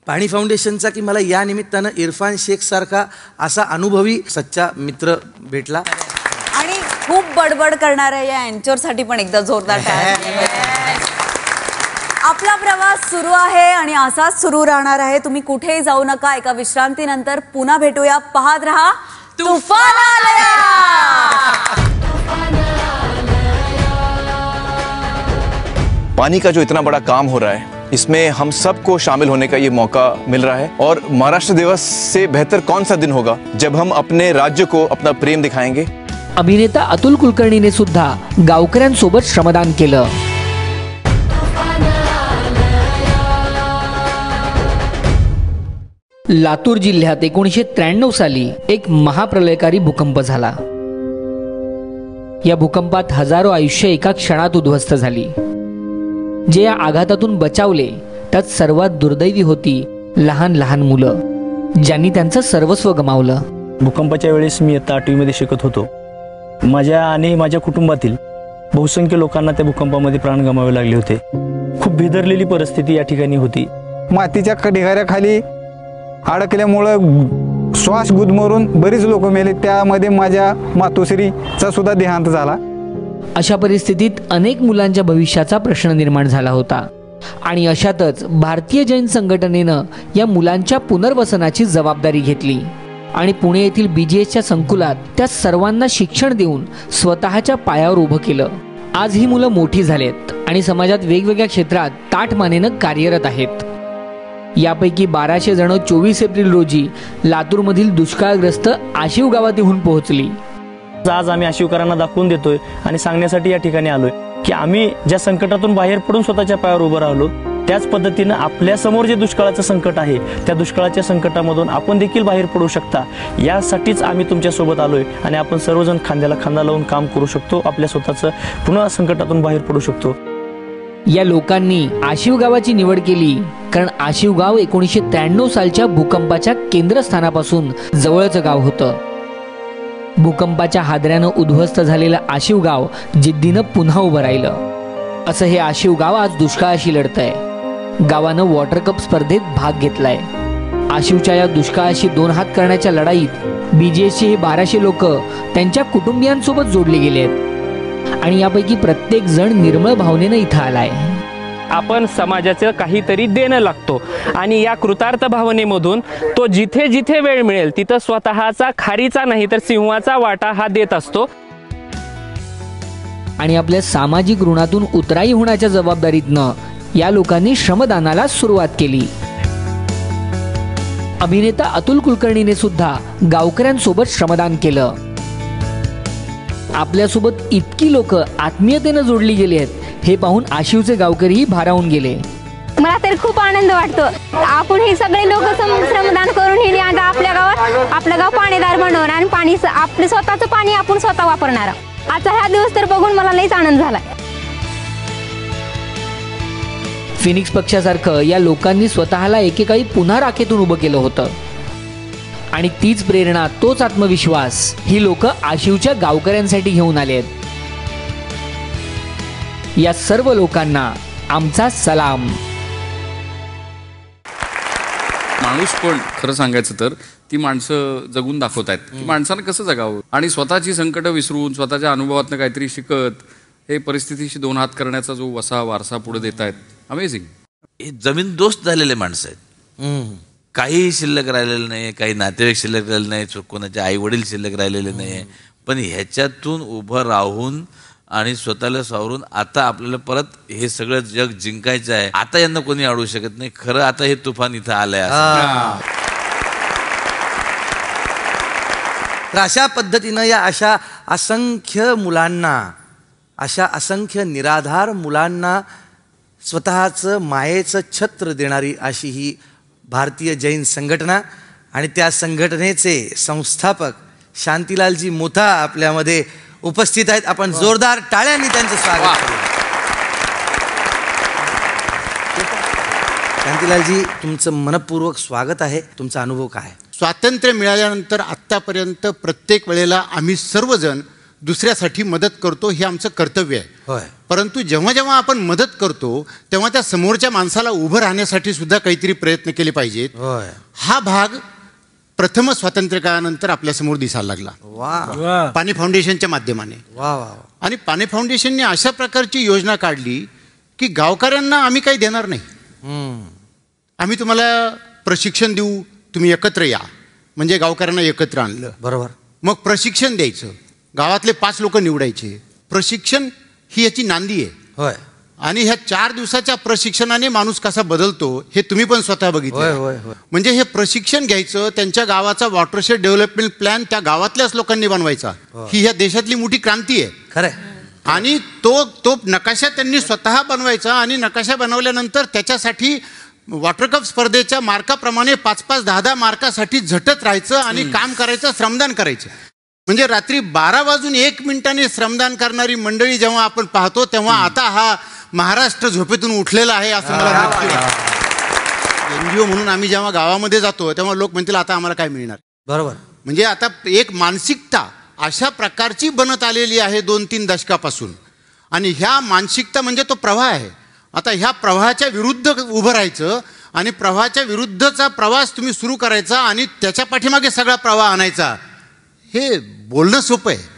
पाणी फाउंडेशनचा की मला या निमित्तानं इरफान शेख सारखा असा अनुभवी सच्चा मित्र भेटला. आणि खूप बडबड करणाऱ्या या अँचरसाठी पण एकदा जोरदार आपला प्रवास सुरू आहे आणि असाच सुरू राहणार आहे. तुम्ही कुठेही जाऊ नका. एका विश्रांतीनंतर पुन्हा भेटूया. पाहत रहा तुफान आलया. पानी का जो इतना बड़ा काम हो रहा है, इसमें हम सबको शामिल होने का ये मौका मिल रहा है. और महाराष्ट्र दिवस से बेहतर कौन सा दिन होगा जब हम अपने राज्य को अपना प्रेम दिखाएंगे. अभिनेता अतुल कुलकर्णीने सुद्धा गावकऱ्यांसोबत श्रमदान केलं. लातूर जिल्ह्यात 1993 साली एक महाप्रलयकारी भूकंप झाला. या भूकंपात हजारो आयुष्य एका क्षणात उद्ध्वस्त झाली. जे या आघातातून बचावले त्यात सर्वात दुर्दैवी होती लहान लहान मुलं, ज्यांनी त्यांचं सर्वस्व गमावलं. भूकंपाच्या वेळेस मी इयत्ता 8वीमध्ये शिकत होतो. माझ्या आणि माझ्या कुटुंबातील बहुसंख्य लोकांना त्या भूकंपामध्ये प्राण गमावे लागले होते. खूप भेदरलेली परिस्थिती या ठिकाणी होती. मातीच्या ढिगाऱ्याखाली अडकल्यामुळं श्वास गुदमरून बरीच लोक मेले. त्यामध्ये माझ्या मातोश्रीचा सुद्धा देहांत झाला. अशा परिस्थितीत अनेक मुलांच्या भविष्याचा प्रश्न निर्माण झाला होता. आणि अशातच भारतीय जैन संघटनेनं या मुलांच्या पुनर्वसनाची जबाबदारी घेतली आणि पुणे येथील BGSच्या संकुलात त्या सर्वांना शिक्षण देऊन स्वतःच्या पायावर उभं केलं. आज ही मुलं मोठी झालेत आणि समाजात वेगवेगळ्या क्षेत्रात ताठमानेनं कार्यरत आहेत. यापैकी 1200 जण 24 एप्रिल रोजी लातूरमधील दुष्काळग्रस्त आशिव गावात येऊन पोहोचली. आज आम्ही आशिवकरांना दाखवून देतोय आणि सांगण्यासाठी या ठिकाणी आलोय की आम्ही ज्या संकटातून बाहेर पडून स्वतःच्या पायावर उभं राहिलो, त्याच पद्धतीनं आपल्या समोर जे दुष्काळाचं संकट आहे त्या दुष्काळाच्या संकटामधून आपण देखील बाहेर पडू शकता, यासाठीच आम्ही तुमच्या सोबत आलोय. आणि आपण सर्वजण खांद्याला खांदा लावून काम करू शकतो, आपल्या स्वतःचं पुन्हा संकटातून बाहेर पडू शकतो. या लोकांनी आशिव गावाची निवड केली कारण आशिव गाव 1993 सालच्या भूकंपाच्या केंद्रस्थानापासून जवळचं गाव होतं. भूकंपाच्या हादऱ्यानं उद्ध्वस्त झालेलं आशिव गाव जिद्दीनं पुन्हा उभं राहिलं. असं हे आशिव गाव आज दुष्काळाशी लढतंय. गावानं वॉटर कप स्पर्धेत भाग घेतलाय. आशिवच्या या दुष्काळाशी 2 हात करण्याच्या लढाईत BGSचे हे 1200 लोक त्यांच्या कुटुंबियांसोबत जोडले गेले आहेत आणि यापैकी प्रत्येक जण निर्मळ भावनेनं इथं आलाय. आपण समाजाचं काहीतरी देणं लागतो आणि या कृतार्थ भावनेमधून तो जिथे जिथे वेळ मिळेल तिथं स्वतःचा खारीचा नाही तर सिंहाचा वाटा हा देत असतो. आणि आपल्या सामाजिक ऋणातून उतराई होण्याच्या जबाबदारीतनं या लोकांनी श्रमदानाला सुरुवात केली. अभिनेता अतुल कुलकर्णीने सुद्धा गावकऱ्यांसोबत श्रमदान केलं. आपल्यासोबत इतकी लोक आत्मीयतेनं जोडली गेली आहेत हे पाहून आशिवचे गावकरीही भारावून गेले. मला तर खूप आनंद वाटतो. आपण हे सगळे लोक श्रमदान करून हे आज आपल्या गावात आपलं गाव पाणीदार बनवणार आणि पाणी आपलं स्वतःचं पाणी आपण स्वतः वापरणार. आजचा हा दिवस तर बघून मला लईच आनंद झाला. फिनिक्स पक्षासारखं या लोकांनी स्वतःला एकेकाळी पुन्हा राखेतून उभं केलं होतं. आणि तीच प्रेरणा, तोच आत्मविश्वास ही लोक आशिवच्या गावकऱ्यांसाठी घेऊन आले आहेत. या सर्व लोकांना आमचा सलाम. माणूस पण खरं सांगायचं तर ती माणसं जगून दाखवत आहेत की माणसानं कसं जगावं आणि स्वतःची संकटं विसरून स्वतःच्या अनुभवातनं काहीतरी शिकत हे परिस्थितीशी दोन हात करण्याचा जो वारसा पुढे देत आहेत. अमेझिंग. हे जमीन दोस्त झालेले माणसं आहेत. काही शिल्लक राहिलेलं नाही, काही नातेवाईक शिल्लक राहिलेले नाही, कोणाचे आई वडील शिल्लक राहिलेले नाही, पण ह्याच्यातून उभं राहून आणि स्वतःला सावरून आता आपल्याला परत हे सगळं जग जिंकायचं आहे. आता यांना कोणी अडवू शकत नाही. खरं आता हे तुफान इथं आलंय. तर अशा पद्धतीनं या अशा असंख्य मुलांना, अशा असंख्य निराधार मुलांना स्वतःचं मायेचं छत्र देणारी अशी ही भारतीय जैन संघटना आणि त्या संघटनेचे संस्थापक शांतीलालजी मोथा आपल्यामध्ये उपस्थित आहेत. आपण जोरदार टाळ्यांनी त्यांचं स्वागत करू. शांतीलालजी, तुमचं मनपूर्वक स्वागत आहे. तुमचा अनुभव काय? स्वातंत्र्य मिळाल्यानंतर आत्तापर्यंत प्रत्येक वेळेला आम्ही सर्वजण दुसऱ्यासाठी मदत करतो, हे आमचं कर्तव्य आहे. होय. परंतु जेव्हा जेव्हा आपण मदत करतो तेव्हा त्या समोरच्या माणसाला उभं राहण्यासाठी सुद्धा काहीतरी प्रयत्न केले पाहिजेत. होय. हा भाग प्रथम स्वातंत्र्य काळानंतर आपल्यासमोर दिसायला लागला. वा. पाणी फाउंडेशनच्या माध्यमाने. वा वा. आणि पाणी फाउंडेशनने अशा प्रकारची योजना काढली की गावकऱ्यांना आम्ही काही देणार नाही, आम्ही तुम्हाला प्रशिक्षण देऊ, तुम्ही एकत्र या. म्हणजे गावकऱ्यांना एकत्र आणलं. बरोबर. मग प्रशिक्षण द्यायचं, गावातले 5 लोक निवडायचे. प्रशिक्षण ही याची नांदी आहे. होय. आणि ह्या 4 दिवसाच्या प्रशिक्षणाने माणूस कसा बदलतो हे तुम्ही पण स्वतः बघितलं. म्हणजे हे प्रशिक्षण घ्यायचं, त्यांच्या गावाचा वॉटरशेड डेव्हलपमेंट प्लॅन त्या गावातल्याच लोकांनी बनवायचा. ही ह्या देशातली मोठी क्रांती आहे. खरं. आणि तो नकाशा त्यांनी स्वतः बनवायचा आणि नकाशा बनवल्यानंतर त्याच्यासाठी वॉटर कप स्पर्धेच्या मार्काप्रमाणे 5-5, 10-10 मार्कासाठी झटत राहायचं आणि काम करायचं, श्रमदान करायचं. म्हणजे रात्री 12:01 श्रमदान करणारी मंडळी जेव्हा आपण पाहतो तेव्हा आता हा महाराष्ट्र झोपेतून उठलेला आहे असं मला नक्की वाटतं. NGO म्हणून आम्ही जेव्हा गावामध्ये जातो तेव्हा लोक म्हणतील आता आम्हाला काय मिळणार. बरोबर. म्हणजे आता एक मानसिकता अशा प्रकारची बनत आलेली आहे 2-3 दशकापासून. आणि ह्या मानसिकता म्हणजे तो प्रवाह आहे. आता ह्या प्रवाहाच्या विरुद्ध उभं राहायचं आणि प्रवाहाच्या विरुद्धचा प्रवास तुम्ही सुरू करायचा आणि त्याच्या पाठीमागे सगळा प्रवाह आणायचा, हे बोलणं सोपं आहे.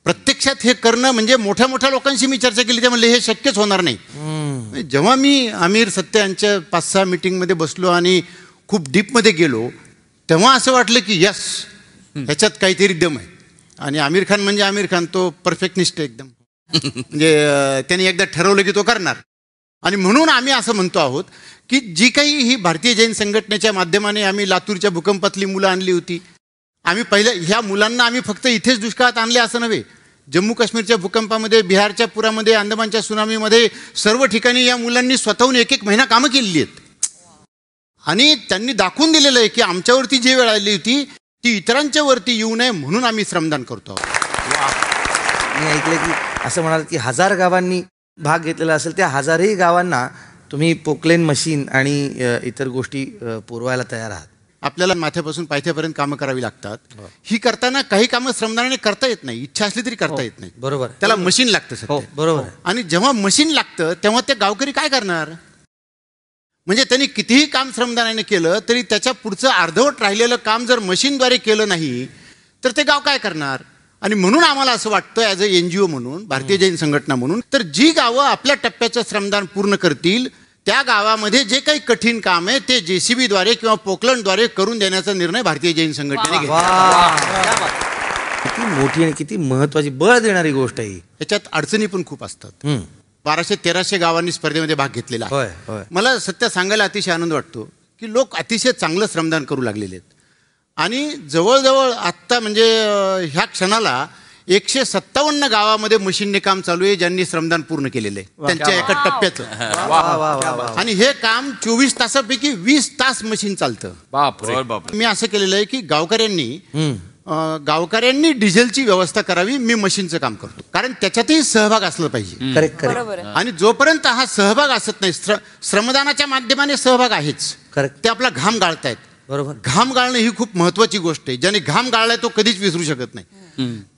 प्रत्यक्षात हे करणं म्हणजे मोठ्या मोठ्या लोकांशी मी चर्चा केली ते म्हणले हे शक्यच होणार नाही. जेव्हा मी आमिर सत्य यांच्या 5-6 मीटिंगमध्ये बसलो आणि खूप डीपमध्ये गेलो तेव्हा असं वाटलं की यस, ह्याच्यात काहीतरी दम आहे. आणि आमिर खान म्हणजे आमिर खान, तो परफेक्टनिस्ट एकदम. म्हणजे त्याने एकदा ठरवलं की तो करणार. आणि म्हणून आम्ही असं म्हणतो आहोत की जी काही ही भारतीय जैन संघटनेच्या माध्यमाने आम्ही लातूरच्या भूकंपातली मुलं आणली होती, आम्ही पहिल्या ह्या मुलांना आम्ही फक्त इथेच दुष्काळात आणले असं नव्हे. जम्मू काश्मीरच्या भूकंपामध्ये, बिहारच्या पुरामध्ये, अंदमानच्या सुनामीमध्ये सर्व ठिकाणी या मुलांनी स्वतःहून 1-1 महिना कामं केलेली आहेत. आणि त्यांनी दाखवून दिलेलं आहे की आमच्यावरती जी वेळ आली होती ती इतरांच्या वरती येऊ नये म्हणून आम्ही श्रमदान करतो आहोत. मी ऐकलं की असं म्हणाल की 1000 गावांनी भाग घेतलेला असेल, त्या 1000ही गावांना तुम्ही पोकलेन मशीन आणि इतर गोष्टी पुरवायला तयार आहात. आपल्याला माथ्यापासून पायथ्यापर्यंत कामं करावी लागतात. ही करताना काही कामं श्रमदानाने करता येत नाही, इच्छा असली तरी करता येत नाही. बरोबर. त्याला मशीन लागतं सर. बरोबर. आणि जेव्हा मशीन लागतं तेव्हा ते गावकरी काय करणार. म्हणजे त्यांनी कितीही काम श्रमदानाने केलं तरी त्याच्या पुढचं अर्धवट राहिलेलं काम जर मशीनद्वारे केलं नाही तर ते गाव काय करणार. आणि म्हणून आम्हाला असं वाटतं ॲज अ NGO म्हणून, भारतीय जैन संघटना म्हणून, तर जी गावं आपल्या टप्प्याचं श्रमदान पूर्ण करतील त्या गावामध्ये जे काही कठीण काम आहे ते JCBद्वारे किंवा पोकलंडद्वारे करून देण्याचा निर्णय भारतीय जैन संघटनेने घेतला. किती मोठी आणि किती महत्वाची, बळ देणारी गोष्ट आहे. याच्यात अडचणी पण खूप असतात. 1200-1300 गावांनी स्पर्धेमध्ये भाग घेतलेला आहे. मला सत्य सांगायला अतिशय आनंद वाटतो की लोक अतिशय चांगलं श्रमदान करू लागलेले आहेत. आणि जवळजवळ आत्ता म्हणजे ह्या क्षणाला 157 गावामध्ये मशीनने काम चालू आहे ज्यांनी श्रमदान पूर्ण केलेलं आहे त्यांच्या एका टप्प्याचं. आणि हे काम 24 तासापैकी 20 तास मशीन चालतं. बाप. मी असं केलेलं आहे की गावकऱ्यांनी गावकऱ्यांनी डिझेलची व्यवस्था करावी. मी मशीनचं काम करतो, कारण त्याच्यातही सहभाग असला पाहिजे. करेक्ट आणि जोपर्यंत हा सहभाग असत नाही, श्रमदानाच्या माध्यमाने सहभाग आहेच. करेक्ट. ते आपला घाम गाळतायत. बरोबर. घाम गाळणं ही खूप महत्वाची गोष्ट आहे. ज्याने घाम गाळलाय तो कधीच विसरू शकत नाही.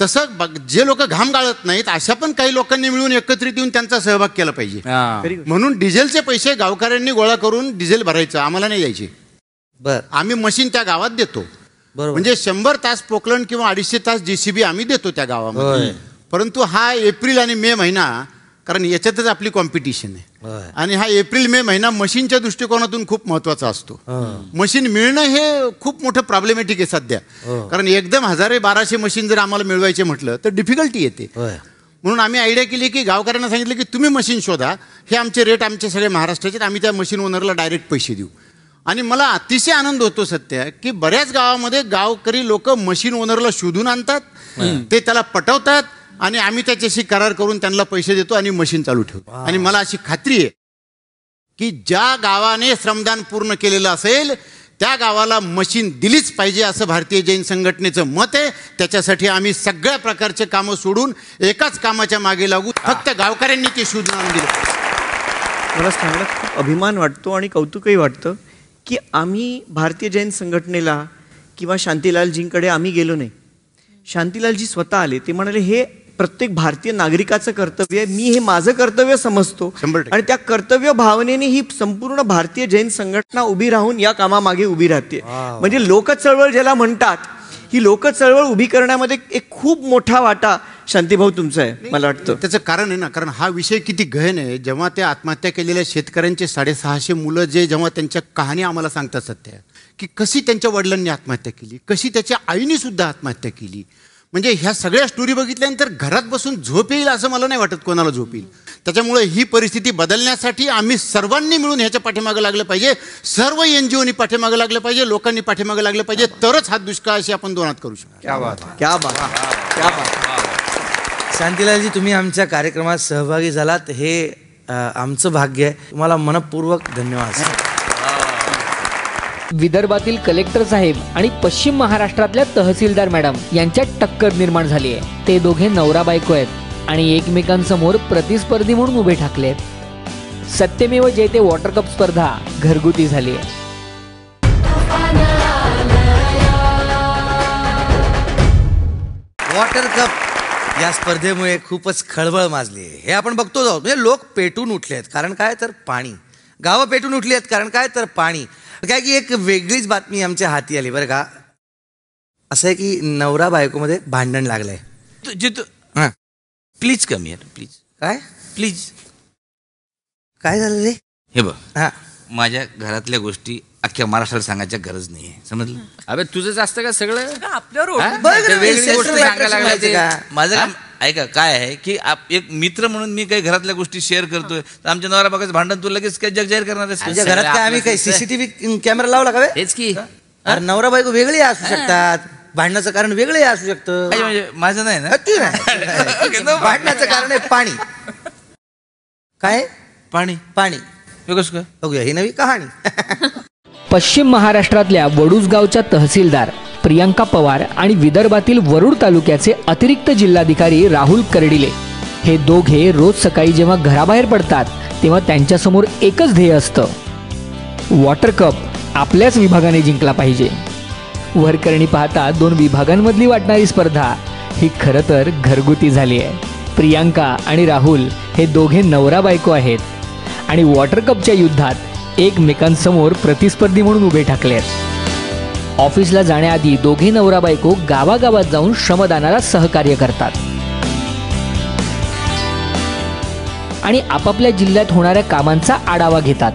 तसं जे लोक घाम गाळत नाहीत अशा पण काही लोकांनी मिळून एकत्रित येऊन त्यांचा सहभाग केला पाहिजे. म्हणून डिझेलचे पैसे गावकऱ्यांनी गोळा करून डिझेल भरायचं, आम्हाला नाही द्यायचे. आम्ही मशीन त्या गावात देतो. म्हणजे 100 तास पोकलन किंवा 250 तास JCB आम्ही देतो त्या गावामध्ये. परंतु हा एप्रिल आणि मे महिना, कारण याच्यातच आपली कॉम्पिटिशन आहे, आणि हा एप्रिल मे महिना मशीनच्या दृष्टिकोनातून खूप महत्वाचा असतो. मशीन मिळणं हे खूप मोठं प्रॉब्लेमॅटिक आहे सध्या, कारण एकदम 1000-1200 मशीन जर आम्हाला मिळवायचे म्हटलं तर डिफिकल्टी येते. म्हणून आम्ही आयडिया केली की गावकऱ्यांना सांगितलं की तुम्ही मशीन शोधा, हे आमचे रेट आमचे सगळे महाराष्ट्राचे, आम्ही त्या मशीन ओनरला डायरेक्ट पैसे देऊ. आणि मला अतिशय आनंद होतो सत्य की बऱ्याच गावामध्ये गावकरी लोक मशीन ओनरला शोधून आणतात, ते त्याला पटवतात आणि आम्ही त्याच्याशी करार करून त्यांना पैसे देतो आणि मशीन चालू ठेवतो. आणि मला अशी खात्री आहे की ज्या गावाने श्रमदान पूर्ण केलेलं असेल त्या गावाला मशीन दिलीच पाहिजे असं भारतीय जैन संघटनेचं मत आहे. त्याच्यासाठी आम्ही सगळ्या प्रकारचे कामं सोडून एकाच कामाच्या मागे लागू, फक्त गावकऱ्यांनी ते शोधून आणून दिलं. मला सांगण्यात खूप अभिमान वाटतो आणि कौतुकही वाटतं की आम्ही भारतीय जैन संघटनेला किंवा शांतीलालजींकडे आम्ही गेलो नाही. शांतीलालजी स्वतः आले. ते म्हणाले हे प्रत्येक भारतीय नागरिकाचं कर्तव्य आहे, मी हे माझं कर्तव्य समजतो आणि त्या कर्तव्य भावनेने ही संपूर्ण भारतीय जैन संघटना उभी राहून या कामामागे उभी राहते. म्हणजे लोक चळवळ ज्याला म्हणतात, ही लोक चळवळ उभी करण्यामध्ये एक खूप मोठा वाटा शांतीभाऊ तुमचा आहे मला वाटतं. त्याचं कारण आहे ना, कारण हा विषय किती गहन आहे. जेव्हा त्या आत्महत्या केलेल्या शेतकऱ्यांचे 650 मुलं जेव्हा त्यांच्या कहाणी आम्हाला सांगतात सत्य, की कशी त्यांच्या वडिलांनी आत्महत्या केली, कशी त्याच्या आईने सुद्धा आत्महत्या केली, म्हणजे ह्या सगळ्या स्टोरी बघितल्यानंतर घरात बसून झोप येईल असं मला नाही वाटत कोणाला झोप येईल. त्याच्यामुळे ही परिस्थिती बदलण्यासाठी आम्ही सर्वांनी मिळून ह्याच्या पाठीमागे लागलं पाहिजे. सर्व NGOनी पाठीमागे लागलं पाहिजे, लोकांनी पाठीमागे लागलं पाहिजे, तरच हा दुष्काळाशी आपण दोन हात करू शकतो. क्या बात, क्या बात, क्या बात. शांतीलालजी, तुम्ही आमच्या कार्यक्रमात सहभागी झालात हे आमचं भाग्य आहे. तुम्हाला मनपूर्वक धन्यवाद. विदर्भातील कलेक्टर साहेब आणि पश्चिम महाराष्ट्रातल्या तहसीलदार मॅडम यांच्यात टक्कर निर्माण झाली आहे. ते दोघे नवरा बायको आहेत आणि एकमेकांसमोर प्रतिस्पर्धी म्हणून उभे ठाकले आहेत. सत्यमेव जयते वॉटर कप स्पर्धा घरगुती झाली आहे. वॉटर कप या स्पर्धेमुळे खूपच खळबळ माजली आहे. हे आपण बघतो आहोत. म्हणजे लोक पेटून उठले आहेत, कारण काय तर पाणी. गावं पेटून उठली आहेत, कारण काय तर पाणी. काय की एक वेगळीच बातमी आमच्या हाती आली बरं का. असं आहे की नवरा बायकोमध्ये भांडण लागलंय. हां प्लीज कम हिअर प्लीज. काय प्लीज काय झालं रे? हे बघ, माझ्या घरातल्या गोष्टी अख्ख्या महाराष्ट्राला सांगायच्या गरज नाही, समजलं? अबे तुझं जास्त का सगळं आपल्यावर वेगळी गोष्ट सांगायला लागल्या. माझं काम ऐका काय आहे की एक मित्र म्हणून मी काही घरातल्या गोष्टी शेअर करतोय, तर आमच्या नवरा बघायचं भांडण तू लगेच काय जग जाहीर करणार आहेस? आमच्या घरात काय आम्ही काही CCTV कॅमेरा लावला का? हेच की नवरा बायको वेगळे असू शकतात, भांडणाचं कारण वेगळे असू शकतं. म्हणजे माझं नाही ना, भांडणाचं कारण आहे पाणी. काय पाणी? पाणी बघूया ही नवी कहाणी. पश्चिम महाराष्ट्रातल्या वडूजगावच्या तहसीलदार प्रियांका पवार आणि विदर्भातील वरुड तालुक्याचे अतिरिक्त जिल्हाधिकारी राहुल कर्डिले हे दोघे रोज सकाळी जेव्हा घराबाहेर पडतात तेव्हा त्यांच्यासमोर एकच ध्येय असतं, वॉटर कप आपल्याच विभागाने जिंकला पाहिजे. वरकरणी पाहता दोन विभागांमधली वाटणारी स्पर्धा ही खरं तर घरगुती झाली आहे. प्रियांका आणि राहुल हे दोघे नवरा बायको आहेत आणि वॉटर कपच्या युद्धात एकमेकांसमोर प्रतिस्पर्धी म्हणून उभे ठाकले आहेत. ऑफिसला जाण्याआधी दोघे नवरा बायको गावागावात जाऊन श्रमदानाला सहकार्य करतात आणि आपापल्या जिल्ह्यात होणाऱ्या कामांचा आढावा घेतात.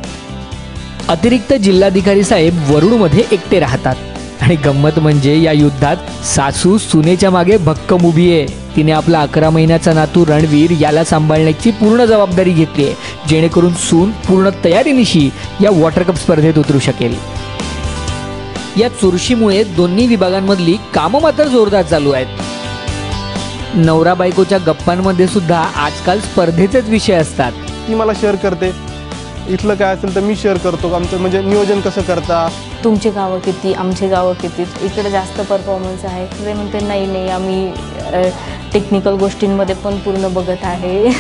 अतिरिक्त जिल्हाधिकारी साहेब वरुडमध्ये एकटे राहतात आणि गंमत म्हणजे या युद्धात सासू सुनेच्या मागे भक्कम उभी आहे. तिने आपला 11 महिन्याचा नातू रणवीर याला सांभाळण्याची पूर्ण जबाबदारी घेतली आहे, जेणेकरून सून पूर्ण तयारीनिशी या वॉटर कप स्पर्धेत उतरू शकेल. या चुरशीमुळे दोन्ही विभागांमधली कामं मात्र जोरदार चालू आहेत. नवरा बायकोच्या गप्पांमध्ये सुद्धा आजकाल स्पर्धेचेच विषय असतात. ती मला शेअर करते, इथलं काय असेल तर मी शेअर करतो. आमचं म्हणजे नियोजन कसं करता, तुमचे गावं किती, आमचे गावं किती, इकडे जास्त परफॉर्मन्स आहे. ते म्हणते नाही आम्ही टेक्निकल गोष्टींमध्ये पण पूर्ण बघत आहे.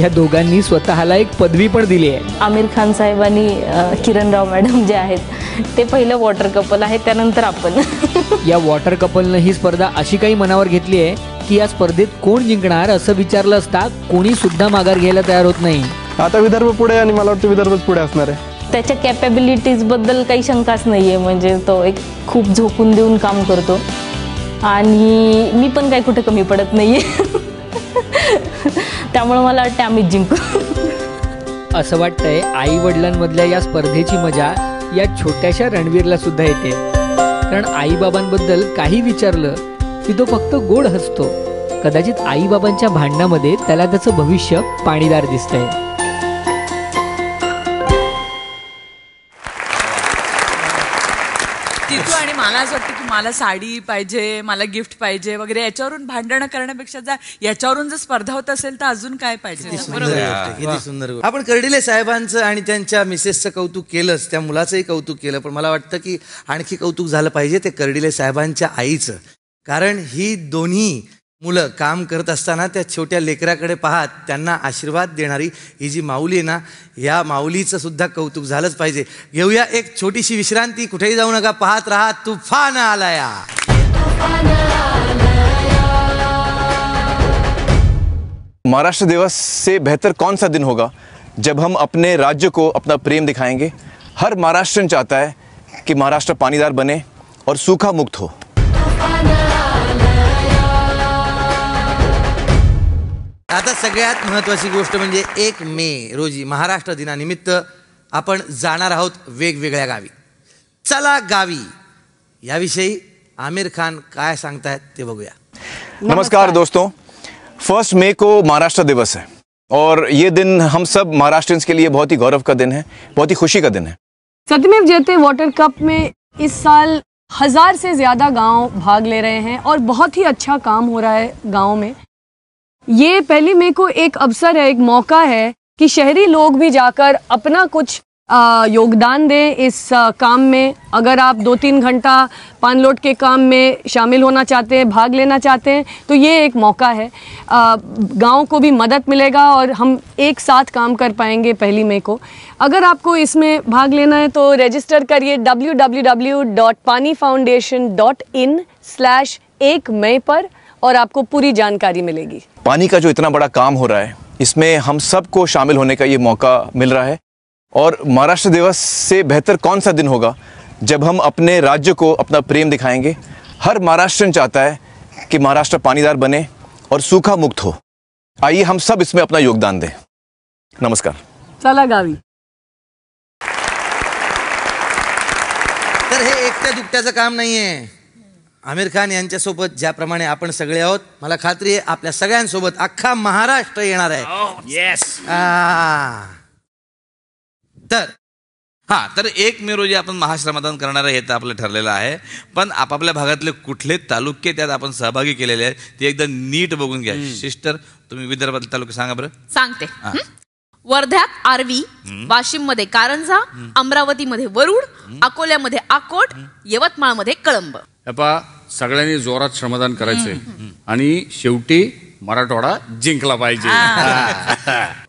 या दोघांनी स्वतःला एक पदवी पण दिली आहे. आमिर खान साहेब आणि किरणराव मॅडम जे आहेत ते पहिलं वॉटर कपल आहे, त्यानंतर आपण. या वॉटर कपलनं ही स्पर्धा अशी काही मनावर घेतली आहे की या स्पर्धेत कोण जिंकणार असं विचारलं असता कोणी सुद्धा माघार घ्यायला तयार होत नाही. आता विदर्भ पुढे आणि मला वाटतं विदर्भच पुढे असणार आहे. त्याच्या कॅपॅबिलिटीज बद्दल काही शंकाच नाही आहे. म्हणजे तो एक खूप झोकून देऊन काम करतो आणि मी पण काही कुठे कमी पडत नाहीये. त्यामुळे मला वाटतं आम्हीच जिंकू. असं वाटतंय आई वडिलांमधल्या या स्पर्धेची मजा या छोट्याशा रणवीरला सुद्धा येते. कारण आईबाबांबद्दल काही विचारलं की तो फक्त गोड हसतो. कदाचित आईबाबांच्या भांडणामध्ये त्याला त्याचं भविष्य पाणीदार दिसतंय. तिथू आणि मला असं वाटतं की मला साडी पाहिजे, मला गिफ्ट पाहिजे वगैरे याच्यावरून भांडणं करण्यापेक्षा याच्यावरून जर स्पर्धा होत असेल तर अजून काय पाहिजे. किती सुंदर. आपण कर्डिले साहेबांचं आणि त्यांच्या मिसेसचं कौतुक केलंच, त्या मुलाचंही कौतुक केलं, पण मला वाटतं की आणखी कौतुक झालं पाहिजे ते कर्डिले साहेबांच्या आईचं. कारण ही दोन्ही मुलं काम करत असताना त्या छोट्या लेकराकडे पाहत त्यांना आशीर्वाद देणारी ही जी माऊली आहे ना, या माऊलीचं सुद्धा कौतुक झालंच पाहिजे. घेऊया एक छोटीशी विश्रांती. कुठेही जाऊ नका, पाहत राहा तुफान आलाया. महाराष्ट्र दिवस से बेहतर कौन सा दिन होगा जब हम अपने राज्य को अपना प्रेम दिखाएंगे. हर महाराष्ट्रन चाहता है कि महाराष्ट्र पानीदार बने और सूखा मुक्त हो. आता सगळ्यात महत्त्वाची गोष्ट म्हणजे 1 मे रोजी महाराष्ट्र दिनानिमित्त आपण जाणार आहोत वेगवेगळ्या गावी. चला गावी याविषयी आमिर खान काय सांगतायत ते बघूया. नमस्कार दोस्तों, 1 मई को महाराष्ट्र दिवस है और ये दिन हम सब महाराष्ट्रियंस के लिए बहुत ही गौरव का दिन है, बहुत ही खुशी का दिन है. सत्यमेव जयते वाटर कप में इस साल 1000 से ज्यादा गांव भाग ले रहे हैं और बहुत ही अच्छा काम हो रहा है गांव में. ये 1 मई को एक अवसर है, एक मौका है कि शहरी लोग भी जाकर अपना कुछ योगदान दें इस काम में. अगर आप 2-3 घंटा पानलोट के काम में शामिल होना चाहते हैं, भाग लेना चाहते हैं, तो ये एक मौका है. गांव को भी मदद मिलेगा और हम एक साथ काम कर पाएंगे 1 मई को. अगर आपको इसमें भाग लेना है तो रजिस्टर करिए www.panifoundation.in/1 मई पर और आपको पूरी जानकारी मिलेगी. पानी का जो इतना बड़ा काम हो रहा है, इसमें हम सबको शामिल होने का ये मौका मिल रहा है. और महाराष्ट्र दिवस से बेहतर कौन सा दिन होगा जब हम अपने राज्य को अपना प्रेम दिखाएंगे. हर महाराष्ट्रन चाहता है कि महाराष्ट्र पानीदार बने और सूखा मुक्त हो. आइए हम सब इसमें अपना योगदान दें. नमस्कार. चला गावी. तर हे एकट्या दुकट्याचं काम नाहीये. आमिर खान यांच्यासोबत ज्याप्रमाणे आपण सगळे आहोत, मला खात्री आहे आपल्या सगळ्यांसोबत अख्खा महाराष्ट्र येणार आहे. तर 1 मे रोजी आपण महाश्रमदान करणार आहे हे तर आपलं ठरलेलं आहे. पण आपापल्या भागातले कुठले तालुके त्यात आपण सहभागी केलेले आहेत ते एकदा नीट बघून घ्या. सिस्टर, तुम्ही विदर्भातले तालुके सांगा बरं. सांगते. वर्ध्यात आर्वी, वाशिम मध्ये कारंजा, अमरावतीमध्ये वरुड, अकोल्यामध्ये आकोट, यवतमाळमध्ये कळंब. सगळ्यांनी जोरात श्रमदान करायचंय आणि शेवटी मराठवाडा जिंकला पाहिजे.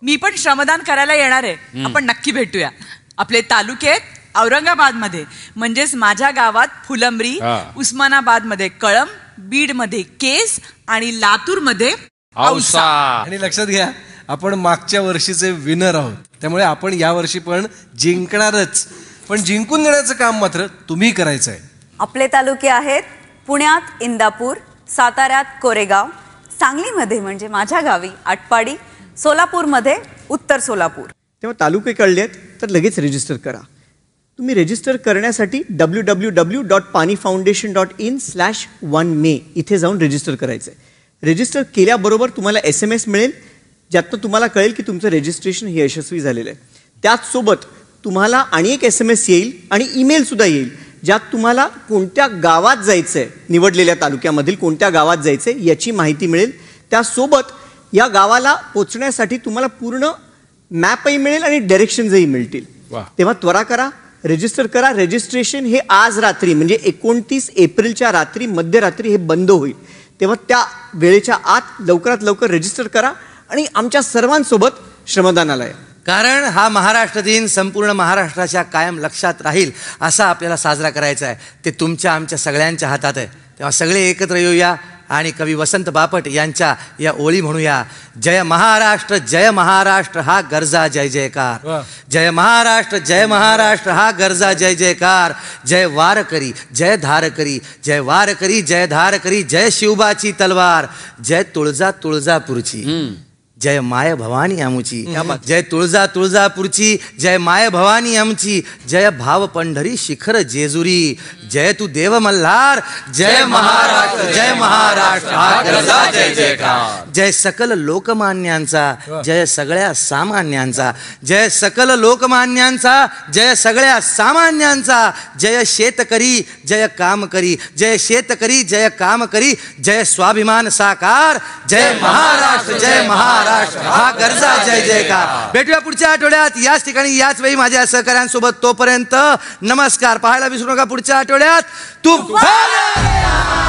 मी पण श्रमदान करायला येणार आहे. आपण नक्की भेटूया. आपले तालुके आहेत औरंगाबाद मध्ये, म्हणजेच माझ्या गावात फुलंब्री, उस्मानाबाद मध्ये कळंब, बीड मध्ये केस आणि लातूर मध्ये औसा. आणि लक्षात घ्या, आपण मागच्या वर्षीचे विनर आहोत, त्यामुळे आपण या वर्षी पण जिंकणारच. पण जिंकून देण्याचं काम मात्र तुम्ही करायचं आहे. आपले तालुके आहेत पुण्यात इंदापूर, साताऱ्यात कोरेगाव, सांगलीमध्ये म्हणजे माझ्या गावी आटपाडी, सोलापूरमध्ये उत्तर सोलापूर. तेव्हा तालुके कळले आहेत तर लगेच रजिस्टर करा. तुम्ही रजिस्टर करण्यासाठी www.panifoundation.in/1 मे इथे जाऊन रजिस्टर करायचं आहे. रजिस्टर केल्याबरोबर तुम्हाला SMS मिळेल, ज्यातनं तुम्हाला कळेल की तुमचं रजिस्ट्रेशन हे यशस्वी झालेलं आहे. त्याचसोबत तुम्हाला आणि एक SMS येईल आणि ईमेलसुद्धा येईल, ज्यात तुम्हाला कोणत्या गावात जायचं आहे, निवडलेल्या तालुक्यामधील कोणत्या गावात जायचं आहे याची माहिती मिळेल. त्यासोबत या गावाला पोचण्यासाठी तुम्हाला पूर्ण मॅपही मिळेल आणि डायरेक्शन्सही मिळतील. तेव्हा त्वरा करा, रजिस्टर करा. रजिस्ट्रेशन हे आज रात्री म्हणजे 29 एप्रिलच्या रात्री मध्यरात्री हे बंद होईल. तेव्हा त्या वेळेच्या आत लवकरात लवकर रजिस्टर करा आणि आमच्या सर्वांसोबत श्रमदानाला या. कारण हा महाराष्ट्र दिन संपूर्ण महाराष्ट्राच्या कायम लक्षात राहील असा आपल्याला साजरा करायचा आहे. ते तुमच्या आमच्या सगळ्यांच्या हातात आहे. तेव्हा सगळे एकत्र येऊया आणि कवी वसंत बापट यांच्या या ओळी म्हणूया. जय महाराष्ट्र हा गरजा जय जयकार. जय महाराष्ट्र हा गरजा जय जयकार. जय वारकरी जय धारकरी, जय वारकरी जय धारकरी, जय शिवबाची तलवार, जय तुळजापूरची, जय माय भवानी आमुची, जय तुळजापूरची, जय माय भवानी आमची, जय भाव पंढरी शिखर जेजुरी, जय तू देव मल्हार, जय महाराष्ट्र हा गरजा जय जयकार. जय सकल लोकमान्यांचा, जय सगळ्या सामान्यांचा, जय सकल लोकमान्यांचा, जय सगळ्या सामान्यांचा, जय शेतकरी जय कामकरी, जय शेतकरी जय कामकरी, जय स्वाभिमान साकार, जय महाराष्ट्र हा गरजा जय जयकार. भेटूया पुढच्या आठवड्यात याच ठिकाणी याच वेळी माझ्या सहकाऱ्यांसोबत. तोपर्यंत नमस्कार. पाहायला विसरू नका पुढच्या आठवड्यात तुफान.